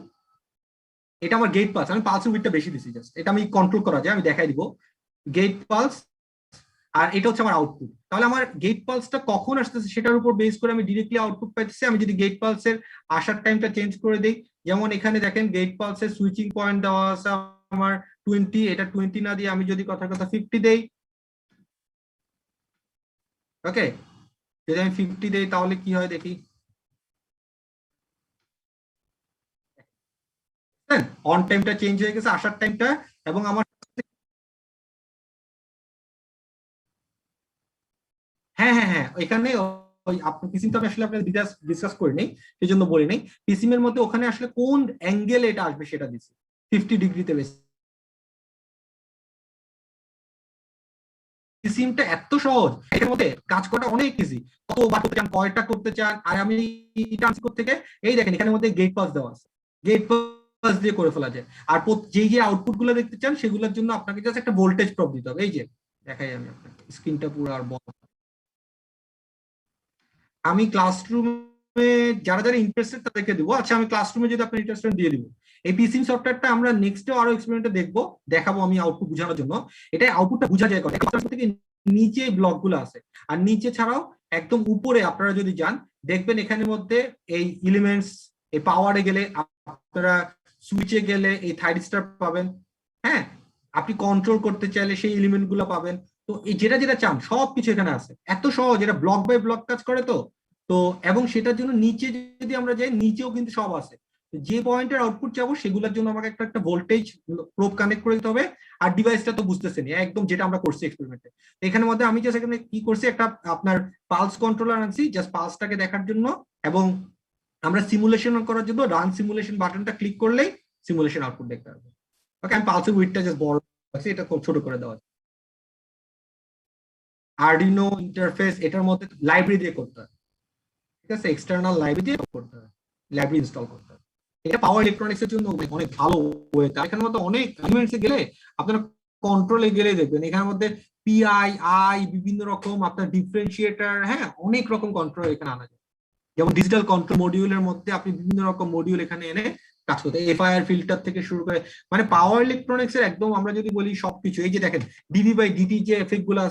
[SPEAKER 1] এটা আমার গেট পালস, আমি পালসের উইডটা বেশি দিছি জাস্ট, এটা আমি কন্ট্রোল করা যায়, আমি দেখাই দিব গেট পালস। আর এটা হচ্ছে আমার আউটপুট। তাহলে আমার গেট পালসটা কখন আসতেছে সেটার উপর বেস করে আমি ডিরেক্টলি আউটপুট পাইতেছি। আমি যদি গেট পালসের আসার টাইমটা চেঞ্জ করে দিই, যেমন এখানে দেখেন গেট পালসের সুইচিং পয়েন্ট দেওয়া আছে আমার 20, এটা 20 না দিয়ে আমি যদি কথা 50 দেই, ওকে, যদি আমি 50 দেই তাহলে কি হয় দেখি, অন টাইমটা চেঞ্জ হয়ে গেছে, আসার টাইমটা। এবং আমার হ্যাঁ হ্যাঁ হ্যাঁ, এখানে ওই আপনি পিসিম তো আসলে আপনার ডিসকাস করে নেই, সেই জন্য বলি নেই। পিসিম এর মধ্যে ওখানে আসলে কোন অ্যাঙ্গেল এটা আসবে সেটা দিচ্ছি 50 ডিগ্রিতে বেশি। পিসিমটা এত সহজ, এর মধ্যে কাজ করাটা অনেক ইজি। কতবার করতে চান, কয়টা করতে চান, আর আমি এটা থেকে এই দেখেন এখানের মধ্যে গেট পাস দেওয়া আছে, গেট পাস দিয়ে করে ফেলা যায়। আর যেই যে আউটপুট গুলো দেখতে চান সেগুলোর জন্য আপনাকে জাস্ট একটা ভোল্টেজ প্রপ দিতে হবে। এই যে দেখাই আমি আপনাকে স্ক্রিনটা পুরো আর বড়। আমি ক্লাসরুমে যারা যারা ইন্টারেস্টেড তাদেরকে দেবো। আচ্ছা, আমি ক্লাসরুমে যদি আপনার ইন্টারেস্টেড দিয়ে দিব। এই পিসিম সফটওয়্যারটা আমরা নেক্সটে আরো এক্সপেরিমেন্টে দেখাবো আমি আউটপুট বোঝানোর জন্য। এটা আউটপুটটা বোঝা যায় থেকে নিচে ব্লক গুলো আছে, আর নিচে ছাড়াও একদম উপরে আপনারা যদি যান দেখবেন এখানের মধ্যে এই এলিমেন্টস, এই পাওয়ারে গেলে আপনারা সুইচে গেলে এই থাইরিস্টার পাবেন। হ্যাঁ, আপনি কন্ট্রোল করতে চাইলে সেই এলিমেন্ট গুলো পাবেন। তো এই যেটা যেটা চান সবকিছু এখানে আছে, এত সহজ, এটা ব্লক বাই ব্লক কাজ করে। তো তো এবং সেটার জন্য নিচে যদি আমরা যাই, নিচেও কিন্তু সব আছে। যে পয়েন্টের আউটপুট চাবো সেগুলোর জন্য আমাকে একটা ভোল্টেজ প্রোব কানেক্ট করে দিতে হবে। আর ডিভাইসটা তো বুঝতেছেন একদম যেটা আমরা করছি এক্সপেরিমেন্টে। এখানে মধ্যে আমি জাস্ট এখানে কি করছি, একটা আপনার পালস কন্ট্রোলার আনছি জাস্ট পালসটাকে দেখার জন্য, এবং আমরা সিমুলেশন করার জন্য রান সিমুলেশন বাটনটা ক্লিক করলেই সিমুলেশন আউটপুট দেখতে পারবো। ওকে, আমি পালসের উইডটা জাস্ট বড় আছে, এটা খুব ছোট করে দেওয়া। আরডিনো ইন্টারফেস এটার মধ্যে লাইব্রেরি দিয়ে করতে হয়, ঠিক আছে, এক্সটার্নাল লাইব্রেরি দিয়ে করতে হয়। লাইব্রেরি ইনস্টল করতে হবে। এটা পাওয়ার ইলেকট্রনিক্স এর জন্য অনেক ভালো ওয়ে। এখানের মধ্যে অনেক এলিমেন্টসে গেলে আপনারা কন্ট্রোলে গেলে দেখবেন এখানের মধ্যে পিআই আই বিভিন্ন রকম আপনার ডিফারেন্সিয়েটর, হ্যাঁ অনেক রকম কন্ট্রোল এখানে আনা যায়। যেমন ডিজিটাল কন্ট্রোল মডিউলের মধ্যে আপনি বিভিন্ন রকম মডিউল এখানে এনে কাজ করতে, এফআইআর ফিল্টার থেকে শুরু করে মানে পাওয়ার ইলেকট্রনিক্স এর একদম আমরা যদি বলি সবকিছু, এই যে দেখেন ডিভি বাই ডিটি যে এফেক্ট গুলো